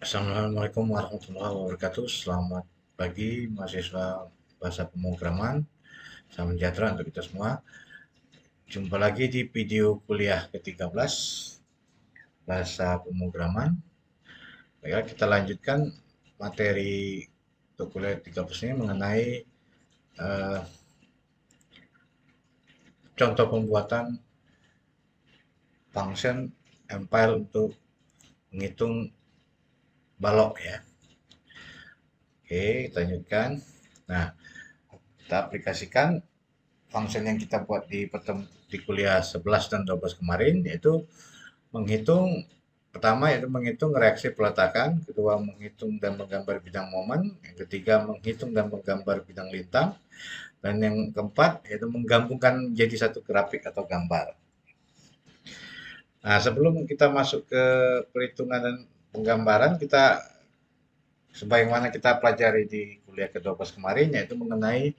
Assalamualaikum warahmatullahi wabarakatuh. Selamat pagi mahasiswa bahasa pemrograman. Salam sejahtera untuk kita semua. Jumpa lagi di video kuliah ke-13 bahasa pemrograman. Baiklah, kita lanjutkan materi untuk kuliah 13 ini mengenai eh, contoh pembuatan function MPile untuk menghitung balok ya. Oke, kita lanjutkan. Nah, kita aplikasikan function yang kita buat di kuliah 11 dan 12 kemarin, yaitu menghitung pertama yaitu menghitung reaksi peletakan, kedua menghitung dan menggambar bidang momen, yang ketiga menghitung dan menggambar bidang lintang, dan yang keempat yaitu menggabungkan menjadi satu grafik atau gambar. Nah, sebelum kita masuk ke perhitungan dan penggambaran, kita sebagaimana kita pelajari di kuliah ke-12 kemarin, yaitu mengenai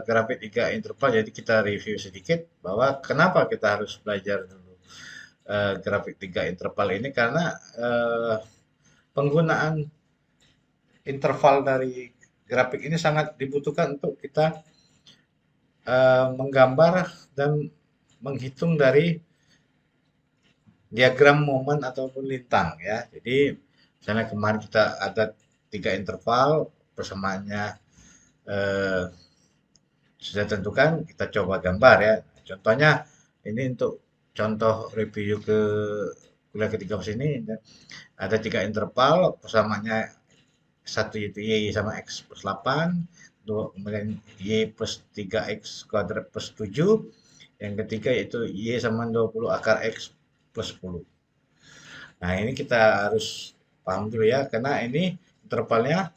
grafik 3 interval. Jadi kita review sedikit bahwa kenapa kita harus belajar dulu grafik 3 interval ini, karena penggunaan interval dari grafik ini sangat dibutuhkan untuk kita menggambar dan menghitung dari diagram momen ataupun lintang ya. Jadi misalnya kemarin kita ada 3 interval, persamaannya eh, sudah tentukan, kita coba gambar ya. Contohnya ini untuk contoh review ke kuliah ketiga ini ada 3 interval, persamaannya satu yaitu y sama x plus 8, dua, kemudian y plus 3x kuadrat plus 7, yang ketiga yaitu y sama 20 akar x plus 10. Nah, ini kita harus paham dulu ya, karena ini intervalnya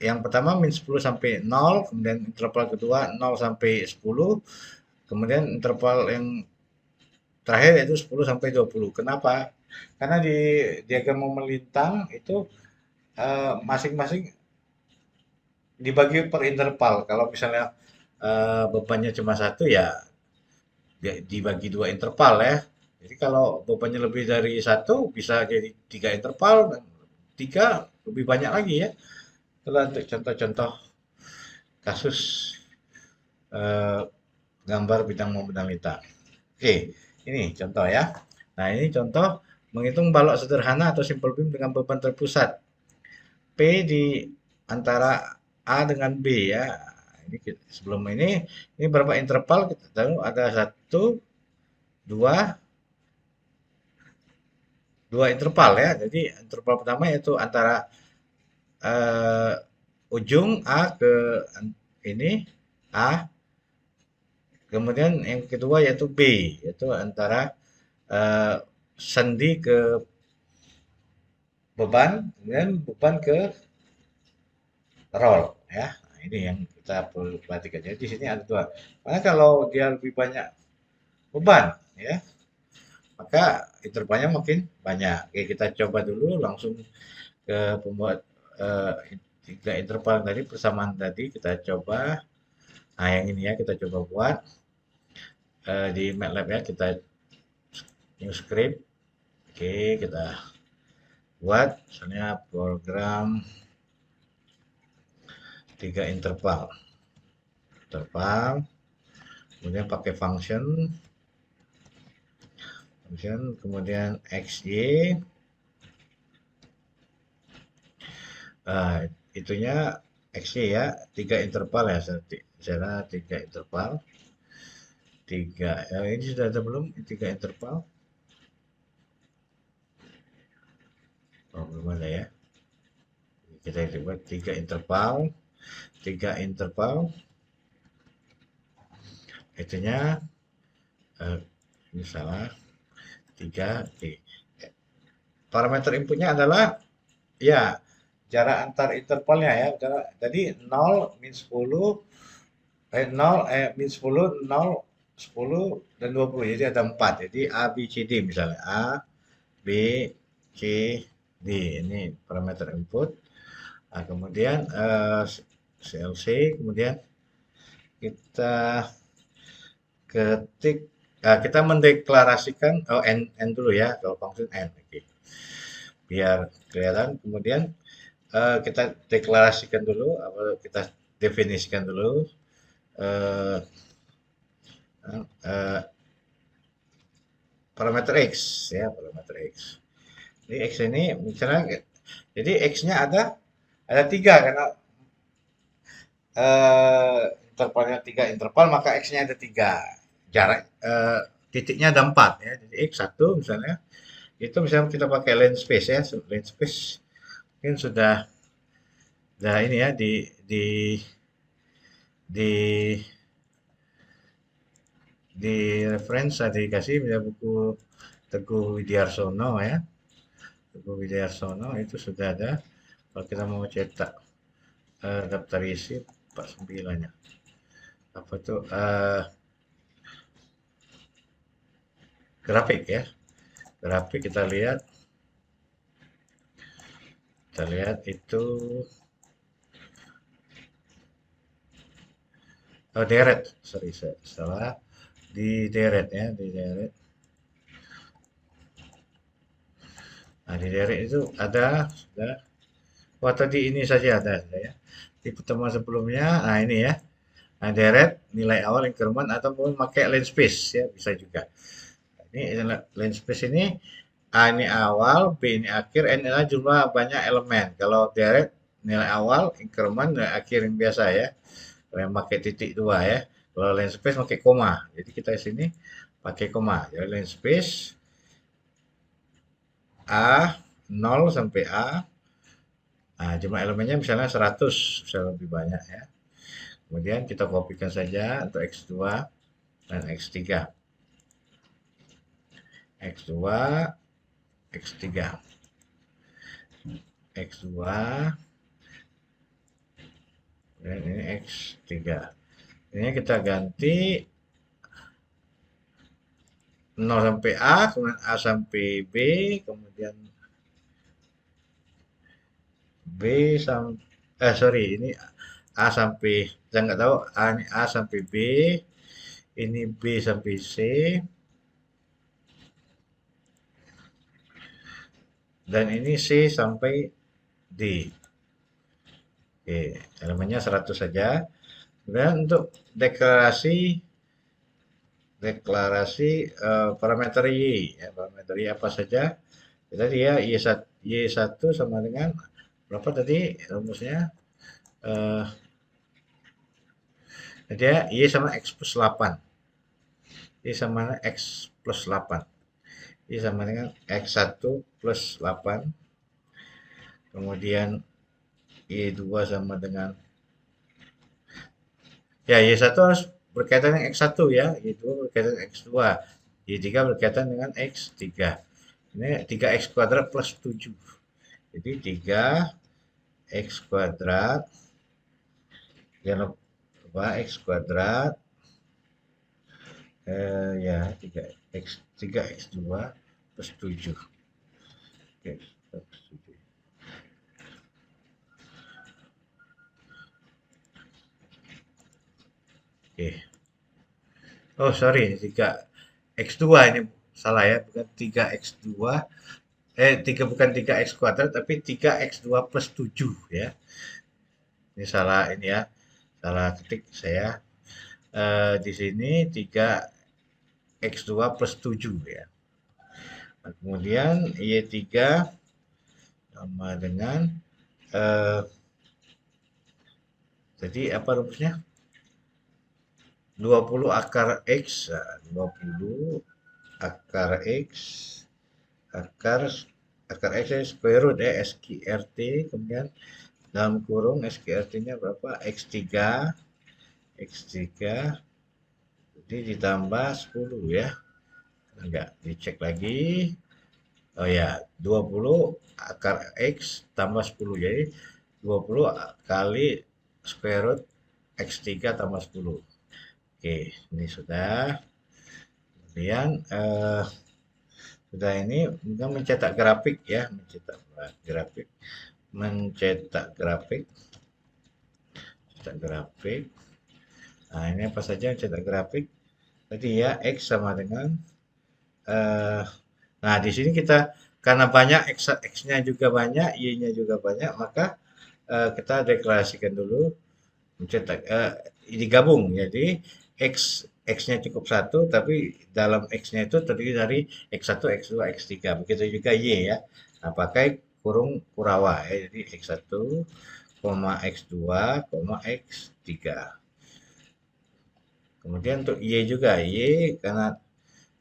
yang pertama min 10 sampai 0, kemudian interval kedua 0 sampai 10, kemudian interval yang terakhir yaitu 10 sampai 20. Kenapa? Karena di diagram momen lintang itu masing-masing dibagi per interval. Kalau misalnya bebannya cuma satu ya dibagi dua interval ya. Jadi kalau bebannya lebih dari satu bisa jadi tiga interval, dan tiga lebih banyak lagi ya. Itulah untuk contoh-contoh kasus eh, gambar bidang maupun lintang. Oke, ini contoh ya. Nah, ini contoh menghitung balok sederhana atau simple beam dengan beban terpusat P di antara A dengan B ya. Ini sebelum ini berapa interval kita tahu ada satu, dua, dua interval ya. Jadi interval pertama yaitu antara eh, ujung A ke ini A, kemudian yang kedua yaitu B, yaitu antara eh, sendi ke beban, kemudian beban ke roll ya. Nah, ini yang kita perlu perhatikan. Jadi di sini ada dua. Karena kalau dia lebih banyak beban ya, maka intervalnya makin banyak. Oke, kita coba dulu langsung ke pembuat eh, tiga interval tadi, persamaan tadi kita coba. Nah, yang ini ya kita coba buat di MATLAB ya, kita new script. Oke, kita buat misalnya program tiga interval. Interval, kemudian pakai function, kemudian xy, itunya xy ya, tiga interval ya, misalnya tiga interval, tiga, ini sudah ada belum tiga interval? Oh, belum ada ya. Kita coba tiga interval, itunya ini salah, tiga d. Parameter inputnya adalah ya jarak antar intervalnya ya. Jadi 0, min 10, 0, min 10, 0, 10, dan 20. Jadi ada 4. Jadi A, B, C, D misalnya. A, B, C, D. Ini parameter input. Nah, kemudian CLC, kemudian kita ketik, kita mendeklarasikan n dulu ya, kalau function n. Oke. biar kelihatan. Kemudian kita deklarasikan dulu, kita definisikan dulu eh, eh, parameter x ya, parameter x. Jadi x ini misalnya, jadi x-nya ada tiga karena intervalnya tiga interval, maka x-nya ada tiga, jarak titiknya ada empat ya. Jadi x satu misalnya, itu misalnya kita pakai line space ya, line space mungkin sudah ini ya, di di reference ada dikasih misalnya buku Teguh Widiarsono ya. Teguh Widiarsono itu sudah ada. Kalau kita mau cetak daftar isi 49 ya. Apa tuh grafik ya. Grafik kita lihat itu deret, sorry saya salah, di deret ya, di deret. Nah, di deret itu ada sudah. Wah, tadi ini saja ada ya. Di pertemuan sebelumnya, nah ini ya. Nah, deret nilai awal increment ataupun pakai line space ya, bisa juga. Ini line space ini A ini awal, B ini akhir, N adalah jumlah banyak elemen. Kalau deret nilai awal, increment nilai akhir yang biasa ya. Kalau yang pakai titik dua ya. Kalau line space pakai koma. Jadi kita di sini pakai koma. Jadi line space A 0 sampai A. Nah, jumlah elemennya misalnya 100, bisa lebih banyak ya. Kemudian kita kopikan saja untuk X2 dan X3. X2, X3. X2, dan ini X3. Ini kita ganti 0 sampai A, kemudian A sampai B, kemudian B sampai, sorry, ini A sampai, saya nggak tahu, ini A sampai B, ini B sampai C, dan ini C sampai D. Oke, elemennya 100 saja. Kemudian untuk deklarasi parameter Y, ya, parameter Y apa saja? Tadi ya Y1 sama dengan berapa tadi rumusnya? Eh, jadi ya Y sama X plus 8. Y sama X plus 8. Y sama dengan X1 plus 8. Kemudian Y2 sama dengan, ya Y1 harus berkaitan dengan X1 ya, Y2 berkaitan dengan X2, Y3 berkaitan dengan X3. Ini 3x kuadrat plus 7. Jadi 3x kuadrat, jangan lupa x kuadrat, ya 3x2 plus 7. Oke, plus 7. Oke. Oh, sorry, 3x2 ini salah ya, bukan 3x2. 3 bukan 3x kuadrat, tapi 3x2 plus 7 ya. Ini salah ini ya, salah ketik saya. Di sini 3x2 plus 7 ya. Nah, kemudian Y3 sama dengan jadi apa rumusnya? 20 akar X, nah, 20 akar X, akar X square root ya, SQRT, kemudian dalam kurung SQRT-nya berapa? X3, X3, jadi ditambah 10 ya. Enggak, dicek lagi. Oh ya, 20 akar X tambah 10. Jadi 20 kali square root X3 tambah 10. Oke, ini sudah. Kemudian sudah ini kita mencetak grafik ya, mencetak grafik, cetak grafik. Nah, ini apa saja cetak grafik? Tadi ya X sama dengan nah di sini kita karena banyak X-nya juga banyak, Y-nya juga banyak, maka kita deklarasikan dulu mencetak digabung. Jadi X-nya cukup satu, tapi dalam X-nya itu terdiri dari X1, X2, X3. Begitu juga Y ya. Nah, pakai kurung Kurawa ya. Jadi X1, X2, X3. Kemudian untuk Y juga, Y karena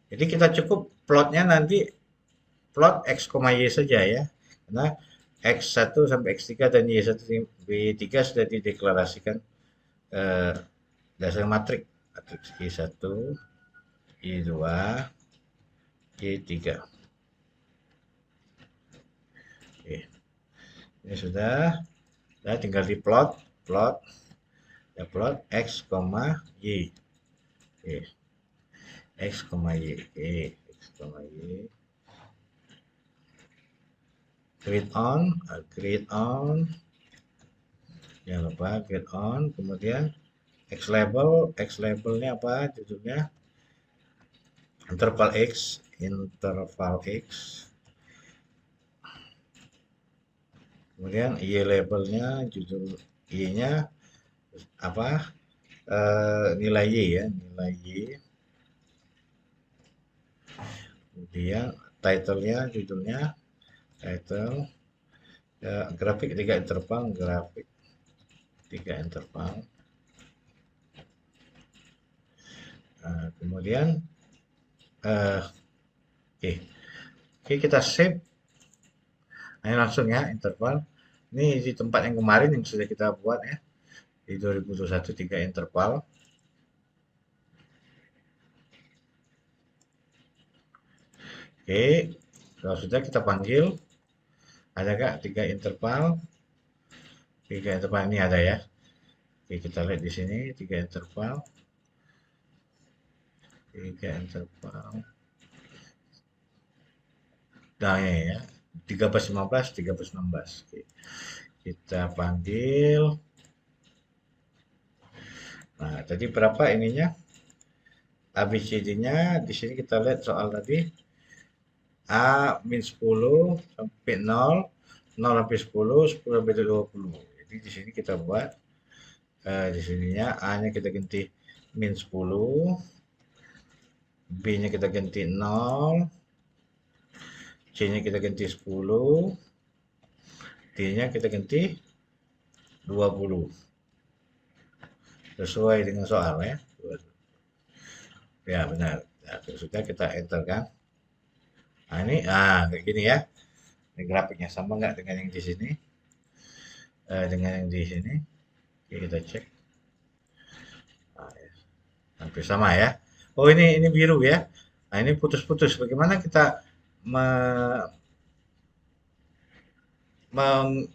jadi kita cukup plotnya nanti plot X, Y saja ya. Karena X1 sampai X3 dan Y1 Y3 sudah dideklarasikan eh, dasar matrik. Matrik Y1, Y2, Y3. Oke, ini sudah. Ya, tinggal di plot, plot, ya plot X, Y. Oke, X, Y. Oke, X, Y. Grid on, jangan lupa grid on. Kemudian X labelnya apa? Judulnya interval X, interval X. Kemudian Y labelnya, judul Y-nya apa? Nilai Y ya, nilai Y. Kemudian title-nya, judulnya, title, grafik 3 interval, grafik 3 interval. Kemudian, oke, oke kita save. Nah, langsung ya interval. Ini di tempat yang kemarin yang sudah kita buat ya di 2021 3 interval. Oke, kalau sudah kita panggil, ada gak 3 interval? 3 interval ini ada ya. Oke, kita lihat di sini 3 interval. 3 interval. Nah, ini ya. 1315, 1316. Oke. Kita panggil. Nah, tadi berapa ininya? ABCD-nya di sini kita lihat soal tadi A min 10 sampai 0, 0 sampai 10, 10 sampai 20. Jadi di sini kita buat di sininya A-nya kita ganti min 10, B-nya kita ganti 0, C-nya kita ganti 10, D-nya kita ganti 20. Sesuai dengan soal ya. Ya benar. Nah, sudah kita enter kan. Nah ini, kayak gini ya. Ini grafiknya sama nggak dengan yang di sini? Dengan yang di sini. Oke, kita cek. Nah, ya. Hampir sama ya. Oh ini biru ya. Nah ini putus-putus. Bagaimana kita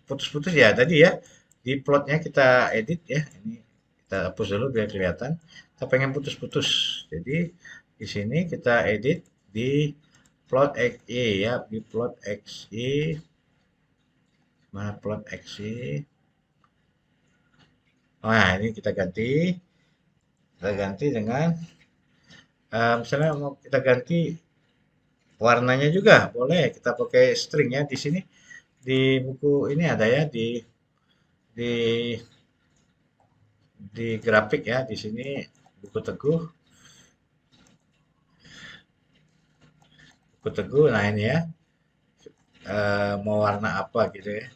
putus-putus ya tadi ya. Di plotnya kita edit ya. Ini kita hapus dulu biar kelihatan. Kita pengen putus-putus. Jadi di sini kita edit di plot XY ya. Di plot XY. Mana plot XY? Nah ini kita ganti. Kita ganti dengan misalnya mau kita ganti warnanya juga boleh kita pakai string ya di sini di buku ini ada ya di di grafik ya di sini buku Teguh nah ini ya mau warna apa gitu ya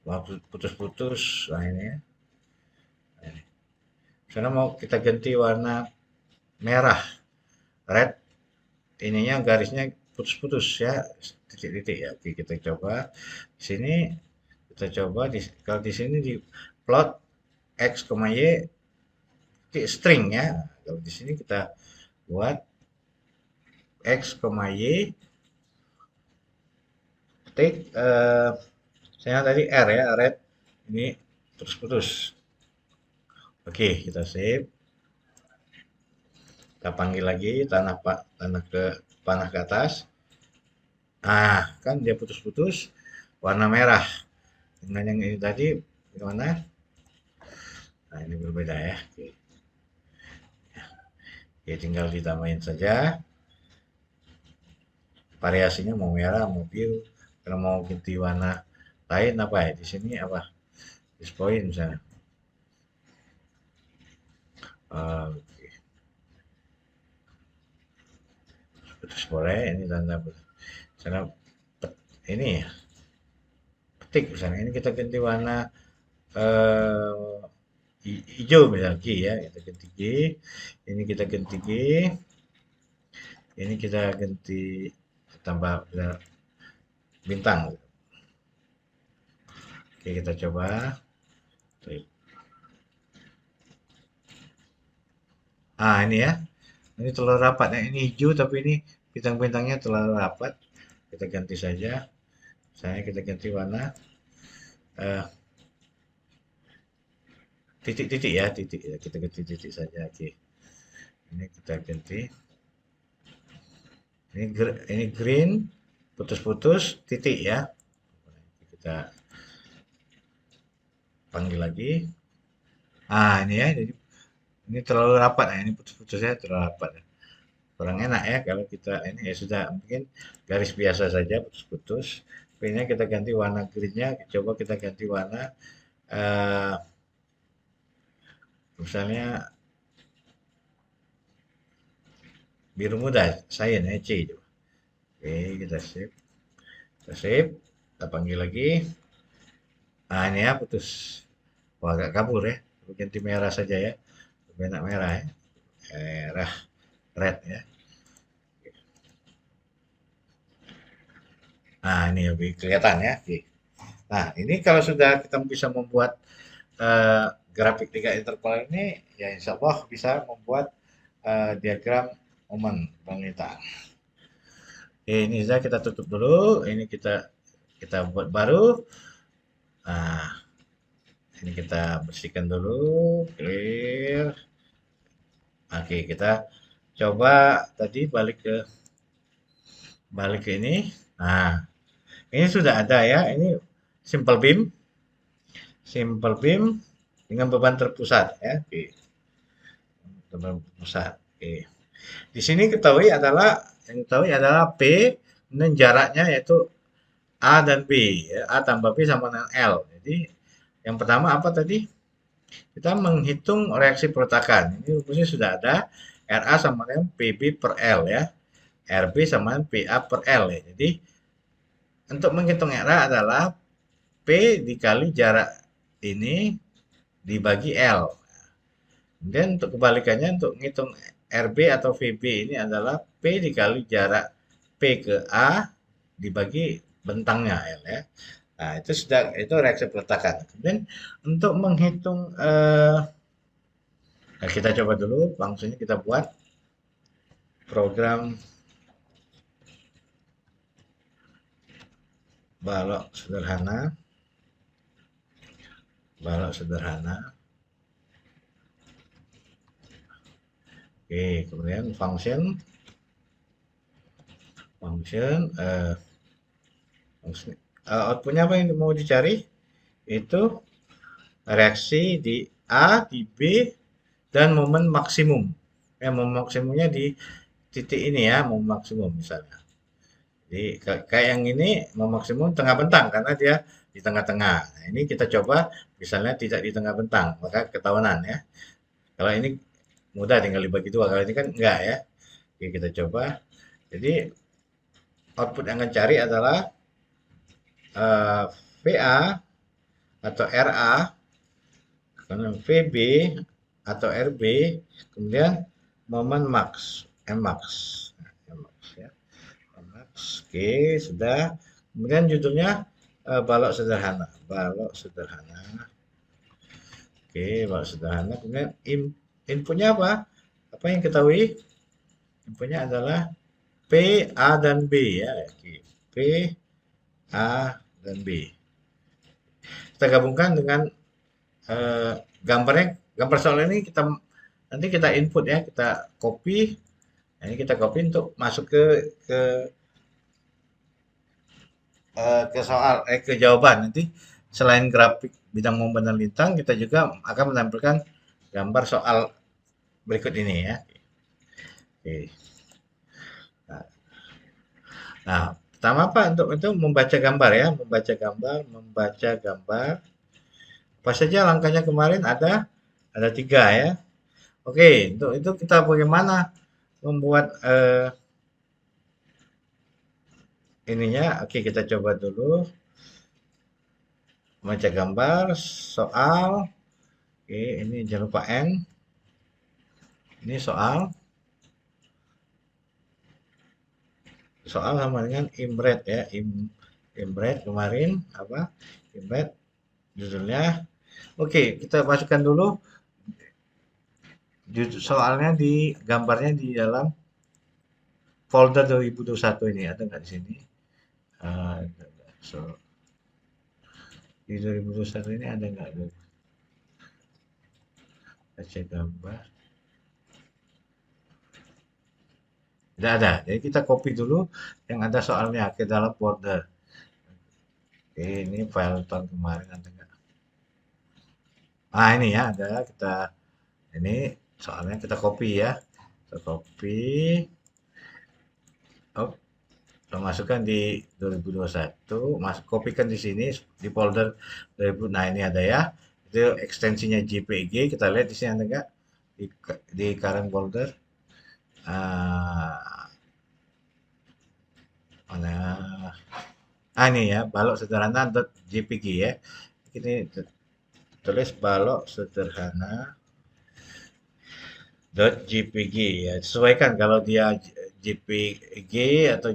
mau putus-putus nah ini ya misalnya mau kita ganti warna merah red ininya garisnya putus-putus ya titik-titik ya oke kita coba di sini kita coba kalau di sini di plot X, Y string ya kalau di sini kita buat X, Y titik saya tadi R ya red ini putus-putus oke kita save kita panggil lagi panah ke atas kan dia putus-putus warna merah dengan yang ini tadi gimana nah ini berbeda ya oke tinggal ditambahin saja variasinya mau merah, mau biru. Kalau mau ganti warna lain apa ya? Di sini apa? Display misalnya. Oke, putus boleh. Ini tanda misalnya ini ya, petik misalnya. Ini kita ganti warna eh, hijau misalnya G ya. Kita ganti G. Ini kita ganti G. Ini kita ganti tambah bintang. Oke, kita coba. Ah, ini ya. Ini terlalu rapat ya. Ini hijau tapi ini bintang-bintangnya terlalu rapat. Kita ganti saja. Saya kita ganti warna eh, titik-titik ya, titik ya. Kita ganti titik saja. Oke. Ini kita ganti. Ini green, putus-putus, titik ya. Kita panggil lagi. Ah, ini ya. Jadi ini terlalu rapat ya. Ini putus-putusnya terlalu rapat ya. Kurang enak ya kalau kita ini ya sudah mungkin garis biasa saja putus-putus. Ini kita ganti warna greennya, coba kita ganti warna eh, misalnya biru muda, saya C itu. Oke, kita save, kita panggil lagi. Nah ini ya putus, wah agak kabur ya. Ganti merah saja ya, lebih enak merah ya, merah red ya. Nah ini lebih kelihatan ya. Oke. Nah ini kalau sudah kita bisa membuat eh, grafik tiga interval ini, ya insya Allah bisa membuat diagram momen pemerintahan. Ini saja kita tutup dulu. Ini kita buat baru. Nah, ini kita bersihkan dulu. Clear. Oke, kita coba tadi balik ke ini. Nah, ini sudah ada ya. Ini simple beam, simple beam dengan beban terpusat ya. Oke, beban terpusat. Oke. Di sini ketahui adalah P dan jaraknya yaitu A dan B ya. A tambah B sama dengan L. Jadi yang pertama apa tadi? Kita menghitung reaksi perletakan. Ini rumusnya sudah ada. RA sama dengan PB per L ya. RB sama dengan PA per L ya. Jadi untuk menghitung RA adalah P dikali jarak ini dibagi L. Dan untuk kebalikannya untuk menghitung RB atau VB ini adalah P dikali jarak P ke A dibagi bentangnya L ya. Nah, itu reaksi peletakan. Kemudian untuk menghitung nah kita coba dulu langsungnya kita buat program balok sederhana. Balok sederhana. Oke, kemudian function outputnya apa yang mau dicari? Itu reaksi di A, di B, dan momen maksimum. Ya, momen maksimumnya di titik ini ya, momen maksimum misalnya. Jadi kayak yang ini momen maksimum tengah bentang karena dia di tengah-tengah. Nah, ini kita coba misalnya tidak di tengah bentang, maka ketahuan ya. Kalau ini mudah tinggal dibagi dua, kalau ini kan enggak ya. Oke, kita coba. Jadi output yang akan cari adalah VA atau RA, kemudian VB atau RB, kemudian momen max, Mmax. Mmax ya. Mmax. Oke, sudah. Kemudian judulnya balok sederhana. Balok sederhana. Oke, balok sederhana. Kemudian inputnya apa? Apa yang ketahui? Inputnya adalah P, A, dan B ya. Oke. P, A, dan B. Kita gabungkan dengan gambarnya. Gambar soal ini nanti kita input ya, kita copy. Nah, ini kita copy untuk masuk ke soal ke jawaban. Nanti selain grafik bidang momen dan lintang, kita juga akan menampilkan gambar soal berikut ini ya. Oke. Nah, Nah, pertama apa untuk itu membaca gambar ya, membaca gambar. Apa saja langkahnya kemarin ada tiga ya. Oke, untuk itu kita bagaimana membuat ininya? Oke, kita coba dulu membaca gambar soal. Oke, ini jangan lupa N. Ini soal soal sama dengan Imret ya. Imret kemarin apa? Imret judulnya. Oke, kita masukkan dulu soalnya di gambarnya di dalam folder 2021 ini ada nggak di sini? So, di 2021 ini ada nggak? Baca gambar. Tidak ada. Jadi kita copy dulu yang ada soalnya ke dalam folder. Oke, ini file tahun kemarin ada nggak? Ah ini ya ada kita ini soalnya kita copy ya. Kita copy. Oh, kita masukkan di 2021. Kopikan di sini di folder 2000. Nah ini ada ya. Itu ekstensinya JPG. Kita lihat di sini ada nggak? Di current folder. Ah, mana? Ah ini ya, balok sederhana .jpg ya. Ini tulis balok sederhana .jpg ya. Sesuaikan kalau dia JPG atau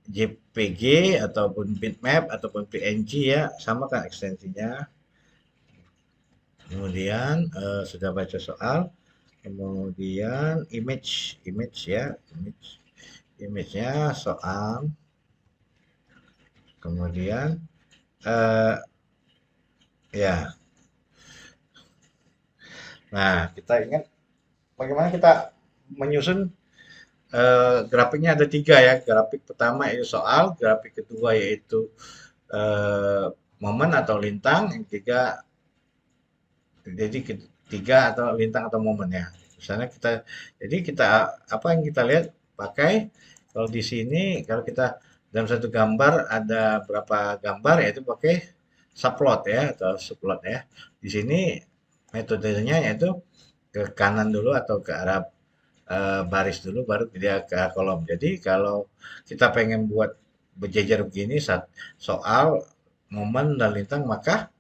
JPG ataupun bitmap ataupun PNG ya, sama kan ekstensinya. Kemudian sudah baca soal, kemudian image ya, image-nya soal, kemudian eh, ya. Nah, kita ingat bagaimana kita menyusun grafiknya ada tiga ya. Grafik pertama yaitu soal, grafik kedua yaitu eh, momen atau lintang, yang ketiga jadi ketiga atau lintang atau momen ya. Misalnya jadi kita apa yang kita lihat pakai kalau di sini kalau kita dalam satu gambar ada berapa gambar yaitu pakai subplot ya atau subplot ya. Di sini metodenya yaitu ke kanan dulu atau ke arah baris dulu baru dia ke arah kolom. Jadi kalau kita pengen buat berjejer begini soal momen dan lintang maka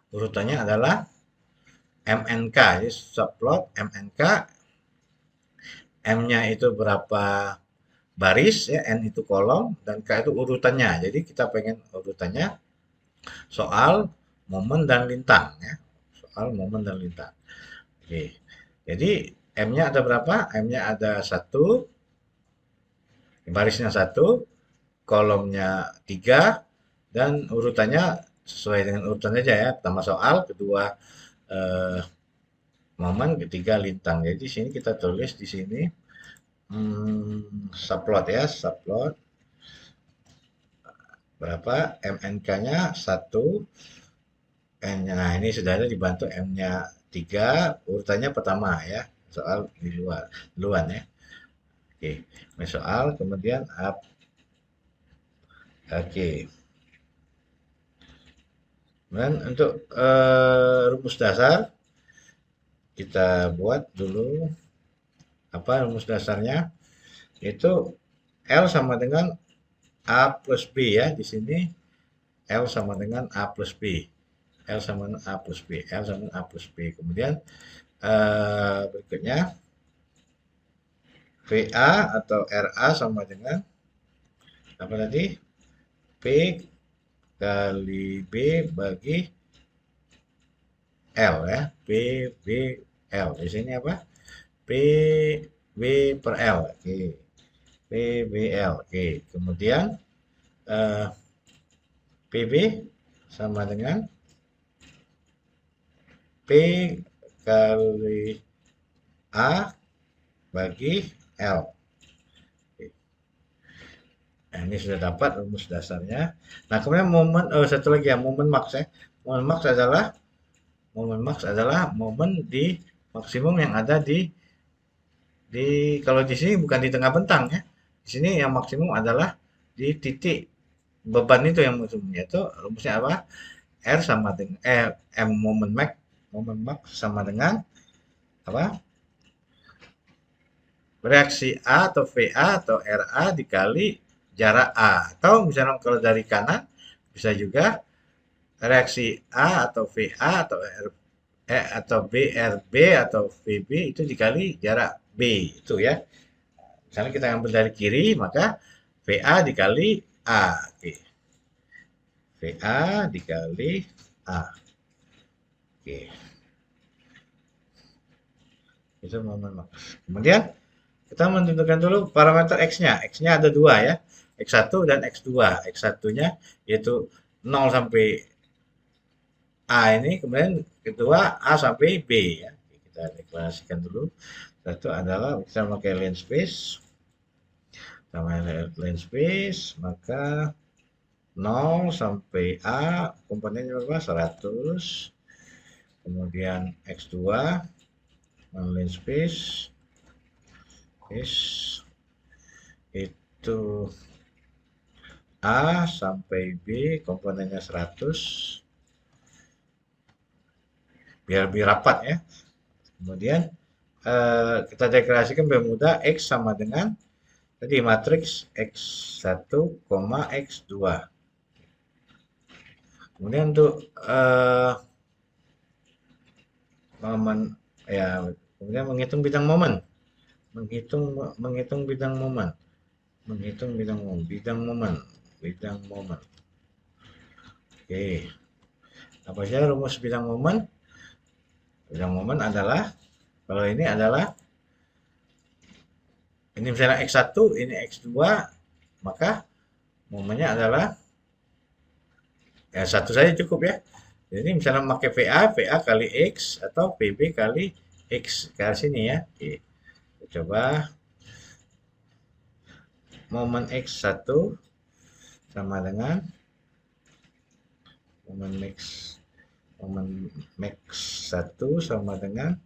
urutannya adalah MNK, jadi subplot MNK, M-nya itu berapa baris ya, N itu kolom dan K itu urutannya. Jadi kita pengen urutannya soal momen dan lintang ya. Soal momen dan lintang. Oke. Jadi M-nya ada berapa? M-nya ada satu, barisnya satu, kolomnya tiga, dan urutannya sesuai dengan urutan aja ya. Pertama soal, kedua eh, momen, ketiga lintang. Jadi di sini kita tulis di sini subplot ya, subplot berapa? MNK-nya satu, N-nya. Nah, ini sudah ada dibantu M-nya 3, urutannya pertama ya. Soal di duluan ya. Oke, ini soal kemudian up. Oke. Dan untuk rumus dasar kita buat dulu apa rumus dasarnya itu L sama dengan A plus B ya di sini L sama dengan A plus B L sama dengan A plus B L sama dengan A plus B kemudian berikutnya VA atau RA sama dengan apa tadi P kali B bagi L ya P B L di sini apa P B per L oke P B L oke kemudian eh, PB sama dengan P kali A bagi L. Nah, ini sudah dapat rumus dasarnya. Nah, kemudian satu lagi ya, momen max ya. Momen max adalah momen di maksimum yang ada di kalau di sini bukan di tengah bentang ya. Di sini yang maksimum adalah di titik beban itu yang maksimum, yaitu rumusnya apa? R sama dengan M moment max sama dengan apa? Reaksi A atau VA atau RA dikali jarak A. Atau misalnya kalau dari kanan bisa juga reaksi A atau VA atau atau BRB atau VB itu dikali jarak B itu ya. Misalnya kita ambil dari kiri maka VA dikali A. Oke. VA dikali A. Oke. Itu momen max. Kemudian kita menentukan dulu parameter X-nya. X-nya ada dua ya. X1 dan X2. X1-nya yaitu 0 sampai A ini. Kemudian kedua A sampai B ya. Kita deklarasikan dulu. Satu adalah kita pakai line space. Sama line space. Maka 0 sampai A komponennya berapa? 100. Kemudian X2 line space itu A sampai B komponennya 100 biar lebih rapat ya. Kemudian kita deklarasikan bermudah X sama dengan tadi matriks X1, X2. Kemudian untuk momen ya, kemudian menghitung bidang momen. Menghitung bidang momen. Bidang momen. Oke. Apa saja rumus bidang momen? Bidang momen adalah kalau ini adalah ini misalnya X1, ini X2, maka momennya adalah ya satu saja cukup ya. Jadi misalnya memakai VA kali X atau PB kali X ke sini ya. Oke. Coba momen X1 sama dengan momen max 1 sama dengan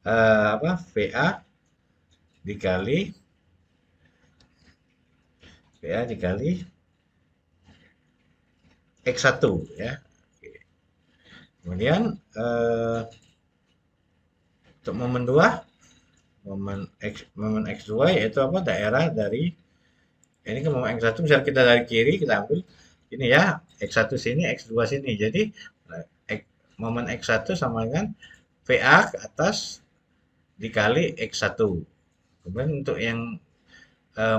apa? VA dikali X1 ya. Oke. Kemudian untuk momen 2 momen X2 yaitu apa? Daerah dari ini ke momen X1 misalnya kita dari kiri kita ambil ini ya X1 sini X2 sini. Jadi momen X1 sama dengan VA ke atas dikali X1. Kemudian untuk yang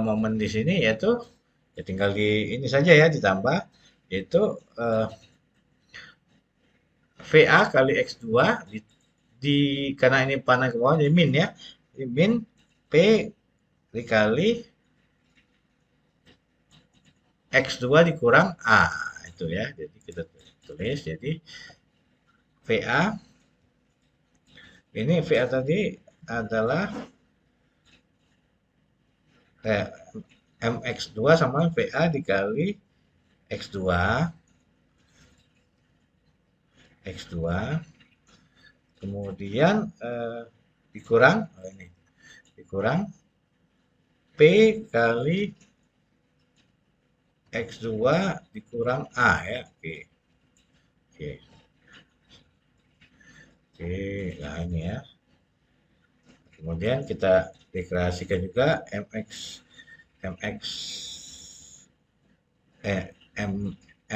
momen di sini yaitu ya tinggal di ini saja ya ditambah yaitu VA kali X2 karena ini panah ke bawah jadi min ya. Jadi min P dikali X2 dikurang A itu ya. Jadi kita tulis jadi VA ini VA tadi adalah MX2 sama VA dikali X2 kemudian dikurang P kali X2 dikurang A ya. Oke, nah ini ya. Kemudian kita deklarasikan juga M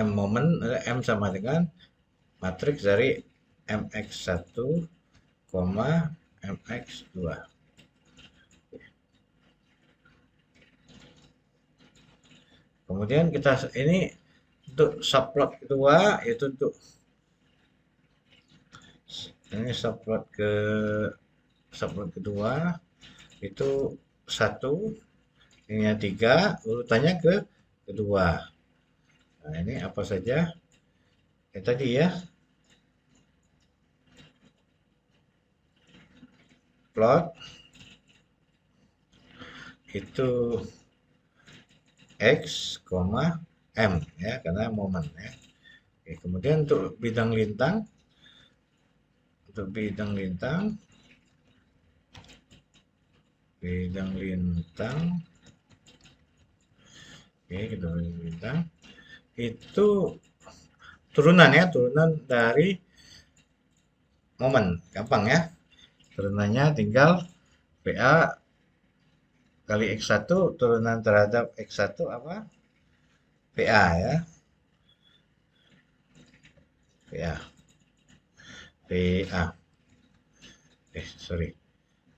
momen M sama dengan matriks dari MX1, MX2. Kemudian kita ini untuk subplot kedua yaitu untuk ini subplot kedua itu 1 ini 3 urutannya ke kedua. Nah, ini apa saja? Tadi ya. Plot itu X, M ya karena momen ya. Oke, kemudian untuk bidang lintang Oke, kita beri bintang. Itu turunan ya, turunan dari momen. Gampang ya. Turunannya tinggal PA kali X1, turunan terhadap X1 apa? PA ya. PA. PA. Sorry.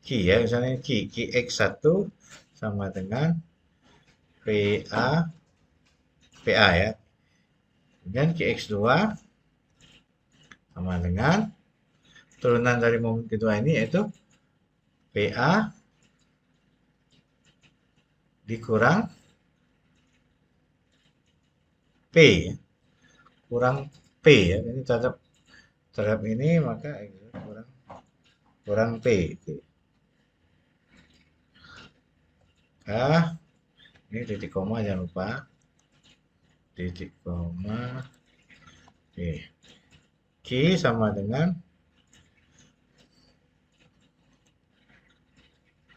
Q ya, misalnya Q X1 sama dengan PA PA ya. Kemudian QX2 sama dengan turunan dari momen kedua ini yaitu PA dikurang P ya. Kurang P ya. Ini terhadap ini maka kurang P. Ah, ini titik koma jangan lupa. Titik koma. Oke. Q sama dengan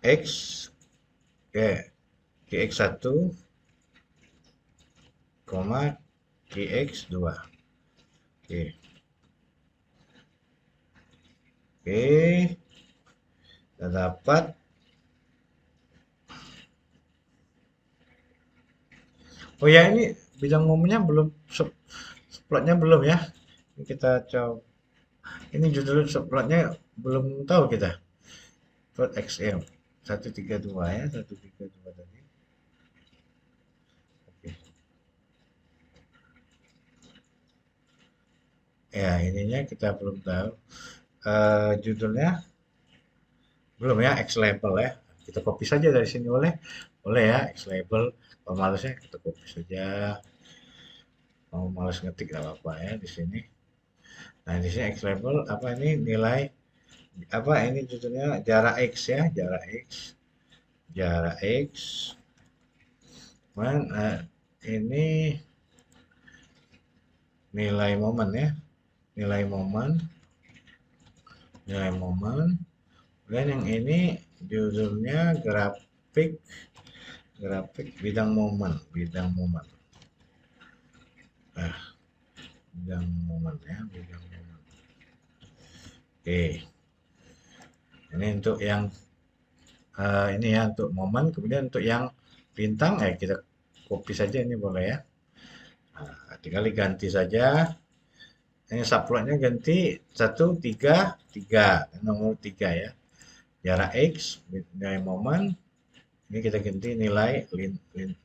X ya, QX1 koma QX2. Oke. Oke. Kita dapat oh ya, ini bidang momennya belum, subplotnya belum ya. Ini kita coba. Ini judul subplotnya belum tahu kita. Plot XM 132 ya, 132 tadi. Oke. Ya, ininya kita belum tahu. Judulnya belum ya, X label ya. Kita copy saja dari sini boleh? Boleh ya, X label. Kalau malesnya kita copy saja. Mau males ngetik nggak apa-apa ya di sini. Nah, di sini X label apa ini nilai apa ini judulnya jarak X ya, jarak X. Jarak X. Kemudian ini nilai momen ya. Nilai momen. Nilai momen. Dan yang ini judulnya grafik bidang momen, bidang momen. Nah, bidang momen ya, bidang momen. Oke. Ini untuk yang ini ya untuk momen, kemudian untuk yang bintang kita copy saja ini boleh ya. Nah, tinggal diganti saja. Ini subplotnya ganti 1 3 3 nomor 3 ya. Jarak X nilai momen ini kita ganti nilai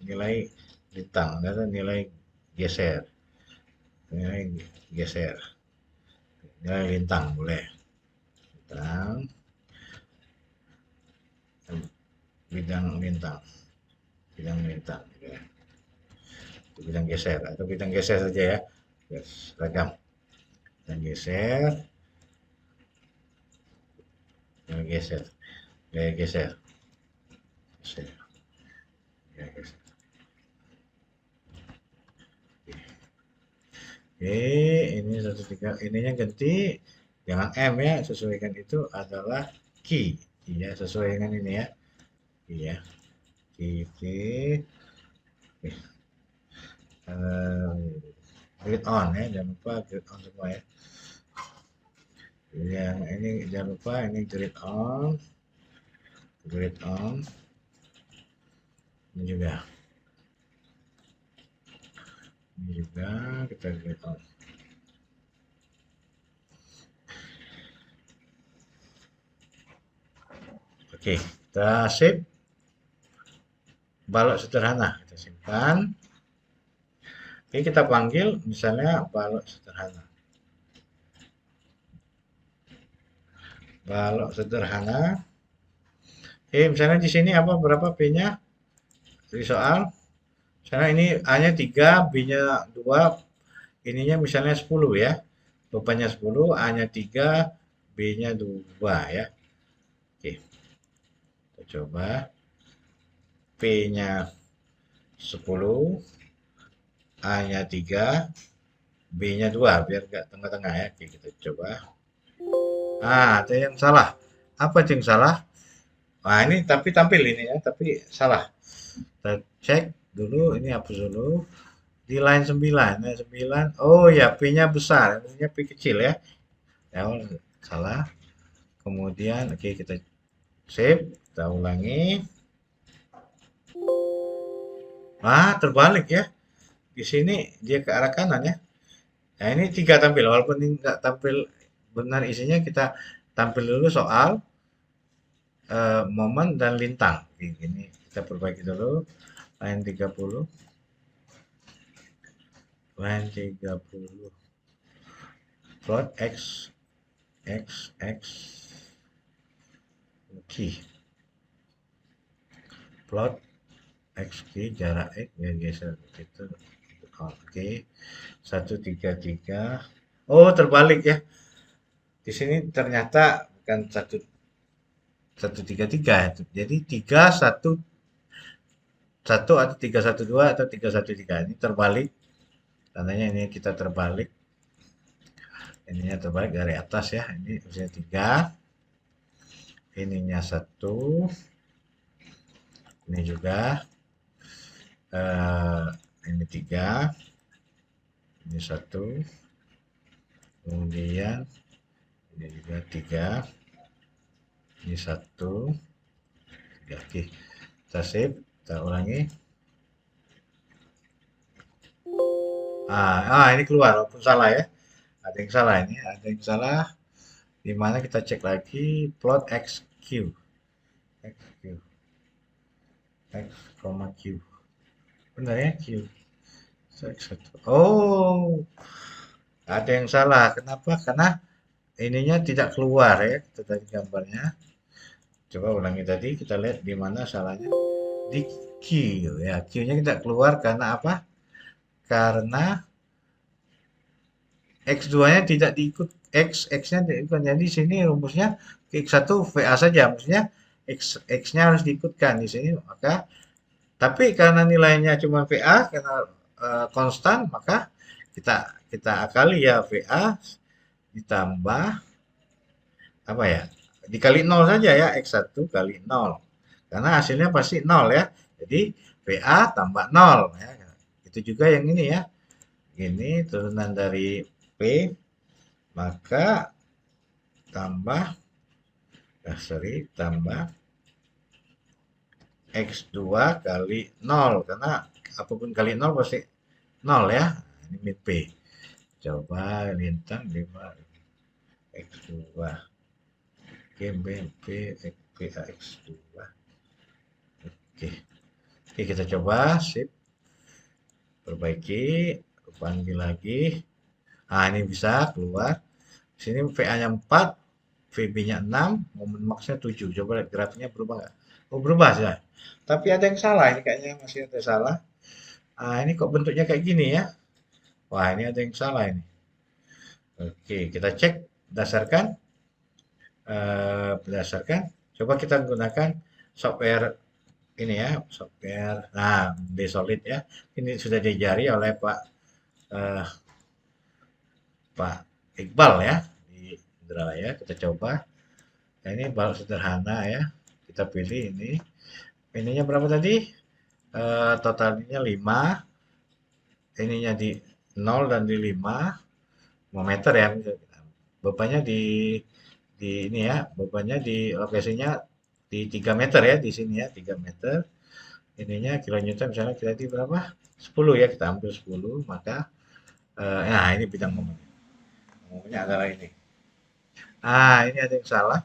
nilai lintang atau nilai geser. Nilai geser. Nilai lintang boleh. Lintang bidang lintang. Bidang lintang ya. Bidang geser atau bidang geser saja ya. Biar seragam. Bidang geser. Bidang geser. Gaya geser. Geser. Gaya geser. Oke, ini 13 ininya ganti jangan M ya, sesuaikan itu adalah key. Iya, sesuai dengan ini ya. Iya. Key. Grid on ya, jangan lupa grid on semua ya. Yang ini jangan lupa ini grid on. Grid on. Ini juga. Ini juga kita grid on. Oke, kita save. Balok sederhana kita simpan. Oke, kita panggil misalnya balok sederhana. Balok sederhana. Oke, misalnya di sini apa berapa B-nya? Di soal. Misalnya ini A-nya 3, B-nya 2, ininya misalnya 10 ya. Bebannya 10, A-nya 3, B-nya 2 ya. Oke. Kita coba. P-nya 10, A-nya 3, B-nya 2 biar nggak tengah-tengah ya. Oke, kita coba. Ada yang salah. Apa yang salah? Nah, ini tapi tampil ini ya, tapi salah. Kita cek dulu, ini hapus dulu. Di line 9, line 9. Oh ya, P-nya besar, maksudnya P kecil ya. Ya, salah. Kemudian, oke, kita save, kita ulangi. Terbalik ya. Di sini dia ke arah kanan ya. Nah, ini tiga tampil, walaupun ini nggak tampil benar isinya, kita tampil dulu soal momen dan lintang. Ini kita perbaiki dulu. Line 30, line 30. Plot X key. Plot X key, jarak X ya geser gitu. Oke. 133. Oh, terbalik ya. Di sini ternyata bukan 133. Jadi 311 atau 312 atau 313 ini terbalik. Tandanya ini kita terbalik. Ininya terbalik dari atas ya. Ini usia 3. Ininya 1. Ini juga. Ini 3. Ini 1. Kemudian ini juga 3. Ini 1. 3. Oke. Kita save. Kita ulangi. Ini keluar walaupun salah ya. Ada yang salah ini. Ada yang salah. Di mana kita cek lagi plot XQ. XQ. X, Q. Benar ya Q. Oh, ada yang salah. Kenapa? Karena ininya tidak keluar ya. Kita tadi gambarnya. Coba ulangi tadi. Kita lihat di mana salahnya. Di Q ya. Q-nya tidak keluar karena apa? Karena X2-nya tidak diikut. X-nya diikut. Jadi sini rumusnya X1 VA saja. Maksudnya X-nya harus diikutkan di sini. Maka tapi karena nilainya cuma VA, karena konstan, maka kita kita akali ya VA ditambah apa ya? Dikali nol saja ya, X1 kali nol. Karena hasilnya pasti nol ya. Jadi VA tambah nol ya. Itu juga yang ini ya. Ini turunan dari P, maka tambah sorry, tambah X2 kali nol. Karena apapun kali nol pasti nol ya. Ini min P. Coba lintang 5 X2. Oke, B, X2. Oke. Oke, kita coba. Sip. Perbaiki. Panggil lagi. Ini bisa keluar. Sini VA-nya 4. VB-nya 6. Momen max-nya 7. Coba lihat grafiknya berubah nggak? Oh, berubah ya. Tapi ada yang salah. Ini kayaknya masih ada salah. Ini kok bentuknya kayak gini ya. Wah, ini ada yang salah ini. Oke, kita cek berdasarkan coba kita gunakan software ini ya, software D-Solid ya. Ini sudah diajari oleh eh, Pak Iqbal ya di Indralaya. Kita coba. Nah, ini balok sederhana ya. Kita pilih ini. Ininya berapa tadi? Totalnya 5. Ininya di 0 dan di 5. 5 meter ya. Bebannya di ini ya, bebannya di lokasinya di 3 meter ya, di sini ya, 3 meter. Ininya kilonewton misalnya kita di berapa? 10 ya, kita ambil 10, maka ini bidang momen. Momennya adalah ini. Ini ada yang salah.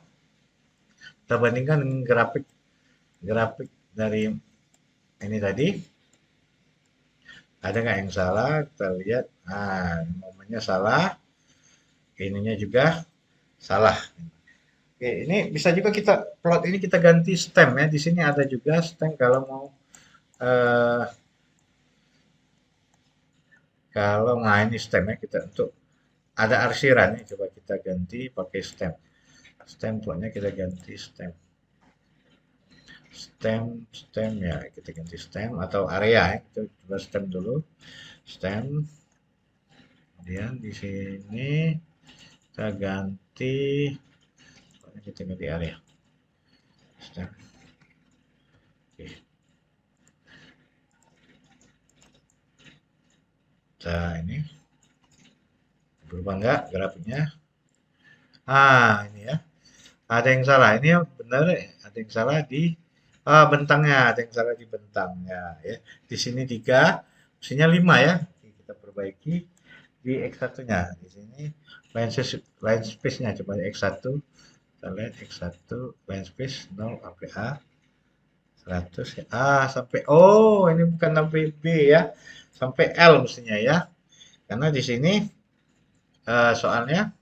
Kita bandingkan dengan grafik grafik dari ini tadi. Ada nggak yang salah? Kita lihat. Momennya salah. Ininya juga salah. Oke, ini bisa juga kita plot ini kita ganti stem ya. Di sini ada juga stem kalau mau eh, ini stem ya kita untuk ada arsiran ya. Coba kita ganti pakai stem. Stem plotnya kita ganti stem. Stem ya kita ganti stem atau area ya. Kita coba stem dulu. Stem. Kemudian di sini kita ganti area. Stem. Oke. kita ini berubah nggak grafiknya? Ini ya. Ada yang salah. Ini yang benar, ada yang salah di bentangnya, ada yang salah di bentangnya ya. Di sini 3, mestinya 5 ya. Oke, kita perbaiki di X1-nya. Di sini line space-nya coba X1. Kita lihat X1 line space 0 sampai A 100 ya. Sampai ini bukan sampai B ya. Sampai L mestinya ya. Karena di sini soalnya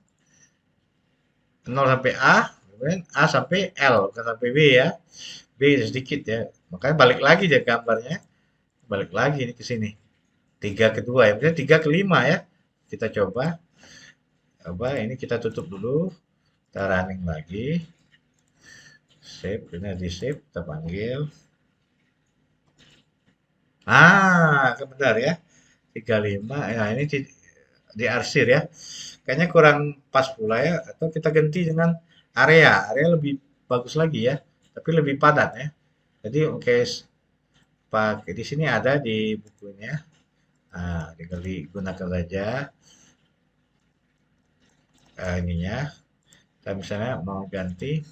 0 sampai A, kemudian A sampai L, bukan sampai B ya. B sedikit ya. Makanya balik lagi dia gambarnya. Balik lagi ini ke sini. 3 ke 2 ya. Berarti 3 ke 5 ya. Kita coba. Coba ini kita tutup dulu. Kita running lagi. Save. Ini di save. Kita panggil. Benar ya. 35. Nah, ini diarsir ya. Kayaknya kurang pas pula ya. Atau kita ganti dengan area. Area lebih bagus lagi ya. Tapi lebih padat ya. Jadi oke, pakai di sini ada di bukunya. Tinggal digunakan saja ininya. Kita misalnya mau ganti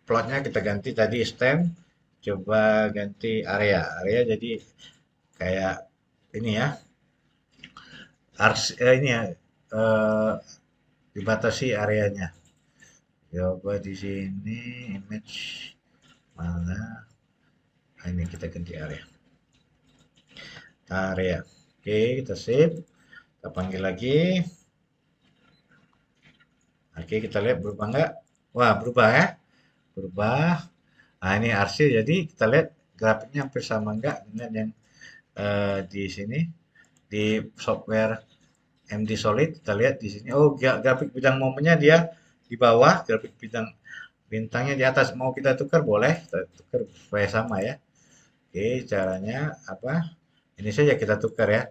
plotnya, kita ganti tadi stem, coba ganti area. Area jadi kayak ini ya. Ini ya, dibatasi areanya. Coba di sini image mana? Ini kita ganti area. Oke, kita save. Kita panggil lagi. Oke, kita lihat berubah nggak? Wah, berubah ya. Berubah. Ini arsir. Jadi kita lihat grafiknya hampir sama nggak dengan yang di sini di software MD Solid. Kita lihat di sini. Oh, grafik bidang momennya dia di bawah, grafik bintangnya di atas. Mau kita tukar boleh, kita tukar supaya sama ya. Oke, caranya apa? Ini saja kita tukar ya.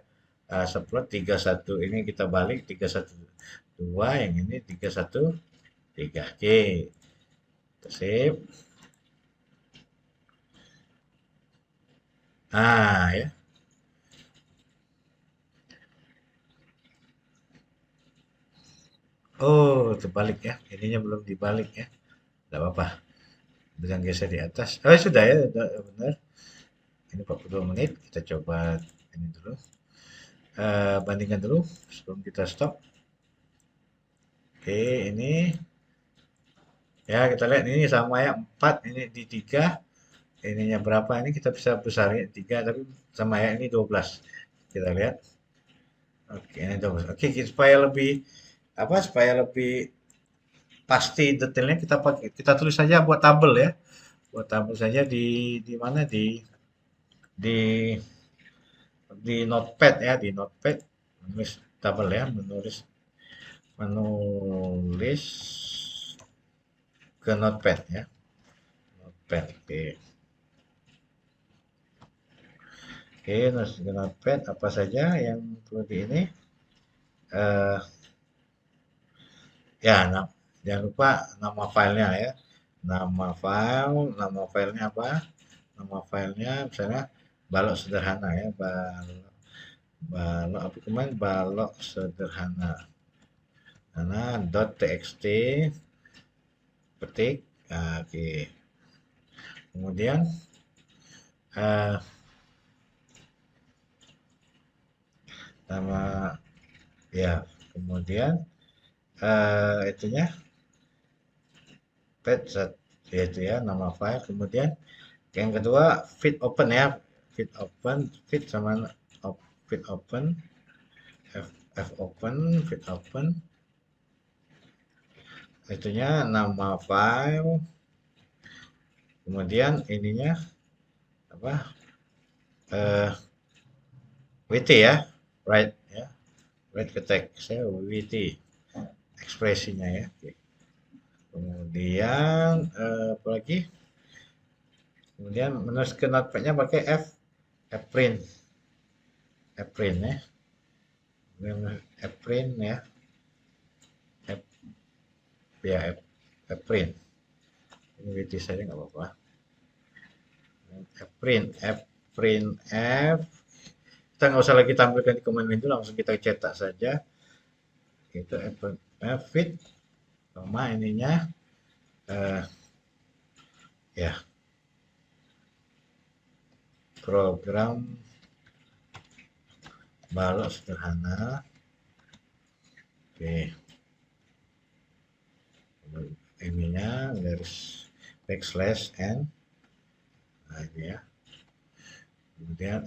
Subplot 31 ini kita balik 312, yang ini 313. Oke. Kita save. Ya. Oh, terbalik ya. Ininya belum dibalik ya. Tidak apa-apa. Bisa geser di atas. Sudah ya, sudah benar. Ini 42 menit. Kita coba ini dulu. Bandingkan dulu sebelum kita stop. Oke, ini ya kita lihat ini sama ya 4, ini di 3. Ininya berapa? Ini kita bisa besarin 3 tapi sama ya ini 12. Kita lihat. Oke, ini 12. Oke, supaya lebih supaya lebih pasti detailnya kita tulis saja buat tabel ya. Buat tabel saja di mana di notepad ya, di notepad menulis tabel ya, menulis ke notepad ya. Notepad. Oke. Oke, nulis ke notepad apa saja yang perlu di ini. Ya, jangan lupa nama filenya ya. Nama filenya apa? Nama filenya misalnya balok sederhana ya, balok apa kemarin, balok sederhana. Karena .txt petik. Oke. Kemudian nama ya, kemudian itunya pet yaitu ya nama file. Kemudian yang kedua fit open ya, fit sama fit open, f open, fit open, itunya nama file. Kemudian ininya apa, wt ya, write ya, write ke teks ya, wt ekspresinya ya. Oke. Kemudian apa lagi, kemudian menulis ke notepadnya pakai fprint ya, fprint ya, fprint ini wt saja nggak apa-apa. Fprint f kita nggak usah lagi tampilkan di command window, langsung kita cetak saja. Itu fit, koma ininya, eh, ya program balok sederhana. Oke, ininya garis backslash n, nah ini ya. Kemudian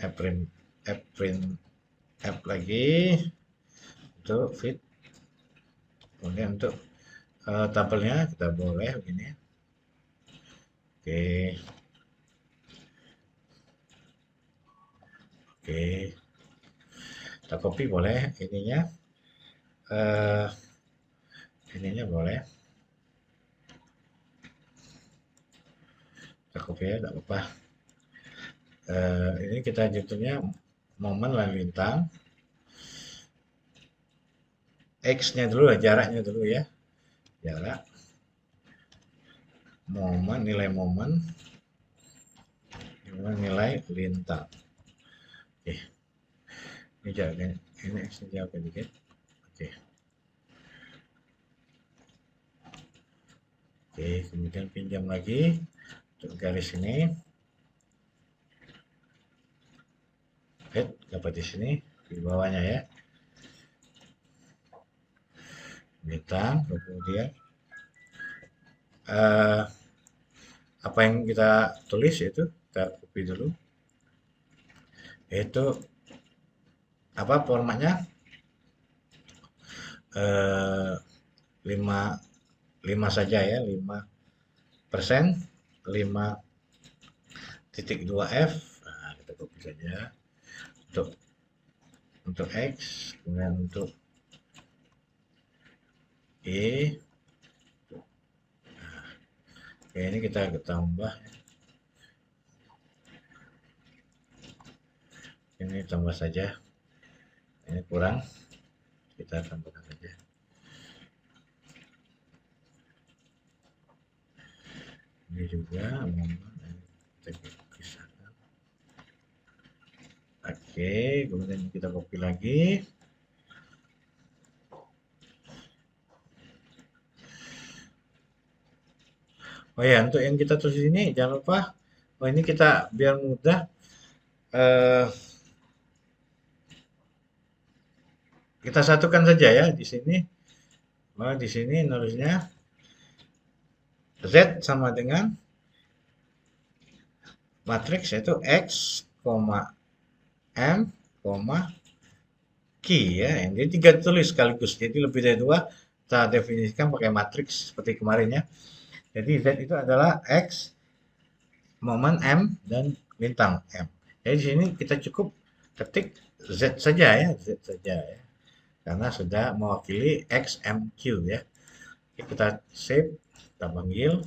app lagi untuk fit. Kemudian untuk tabelnya kita boleh begini. Oke, oke, kita copy boleh ininya, eh, ininya boleh kita copy ya, tidak apa-apa. Ini kita judulnya momen lalu lintang. X-nya dulu ya, jaraknya dulu ya, jarak momen, nilai lintang. Oke, ini jaraknya, ini X-nya jauh sedikit. Oke, oke, kemudian pinjam lagi untuk garis ini. Dapat di sini di bawahnya ya, bintang. Kemudian apa yang kita tulis itu kita copy dulu, yaitu apa formatnya, 5 5 saja ya, 5%, 5.2f. Nah, kita copy saja untuk X, kemudian untuk Y. Oke, ini kita tambah, ini tambah saja, ini kurang, kita tambahkan saja. Ini juga kita pisahkan. Oke, kemudian kita copy lagi. Oh ya, untuk yang kita tulis ini jangan lupa, oh ini kita biar mudah, eh, kita satukan saja ya di sini. Oh, di sini nulisnya Z sama dengan matriks, yaitu X, M, Q ya. Jadi 3 tulis sekaligus. Jadi lebih dari 2 kita definisikan pakai matriks seperti kemarin ya. Jadi Z itu adalah X, momen M, dan bintang M. Jadi di sini kita cukup ketik Z saja ya, Z saja ya. Karena sudah mewakili X, M, Q ya. Kita save, kita panggil.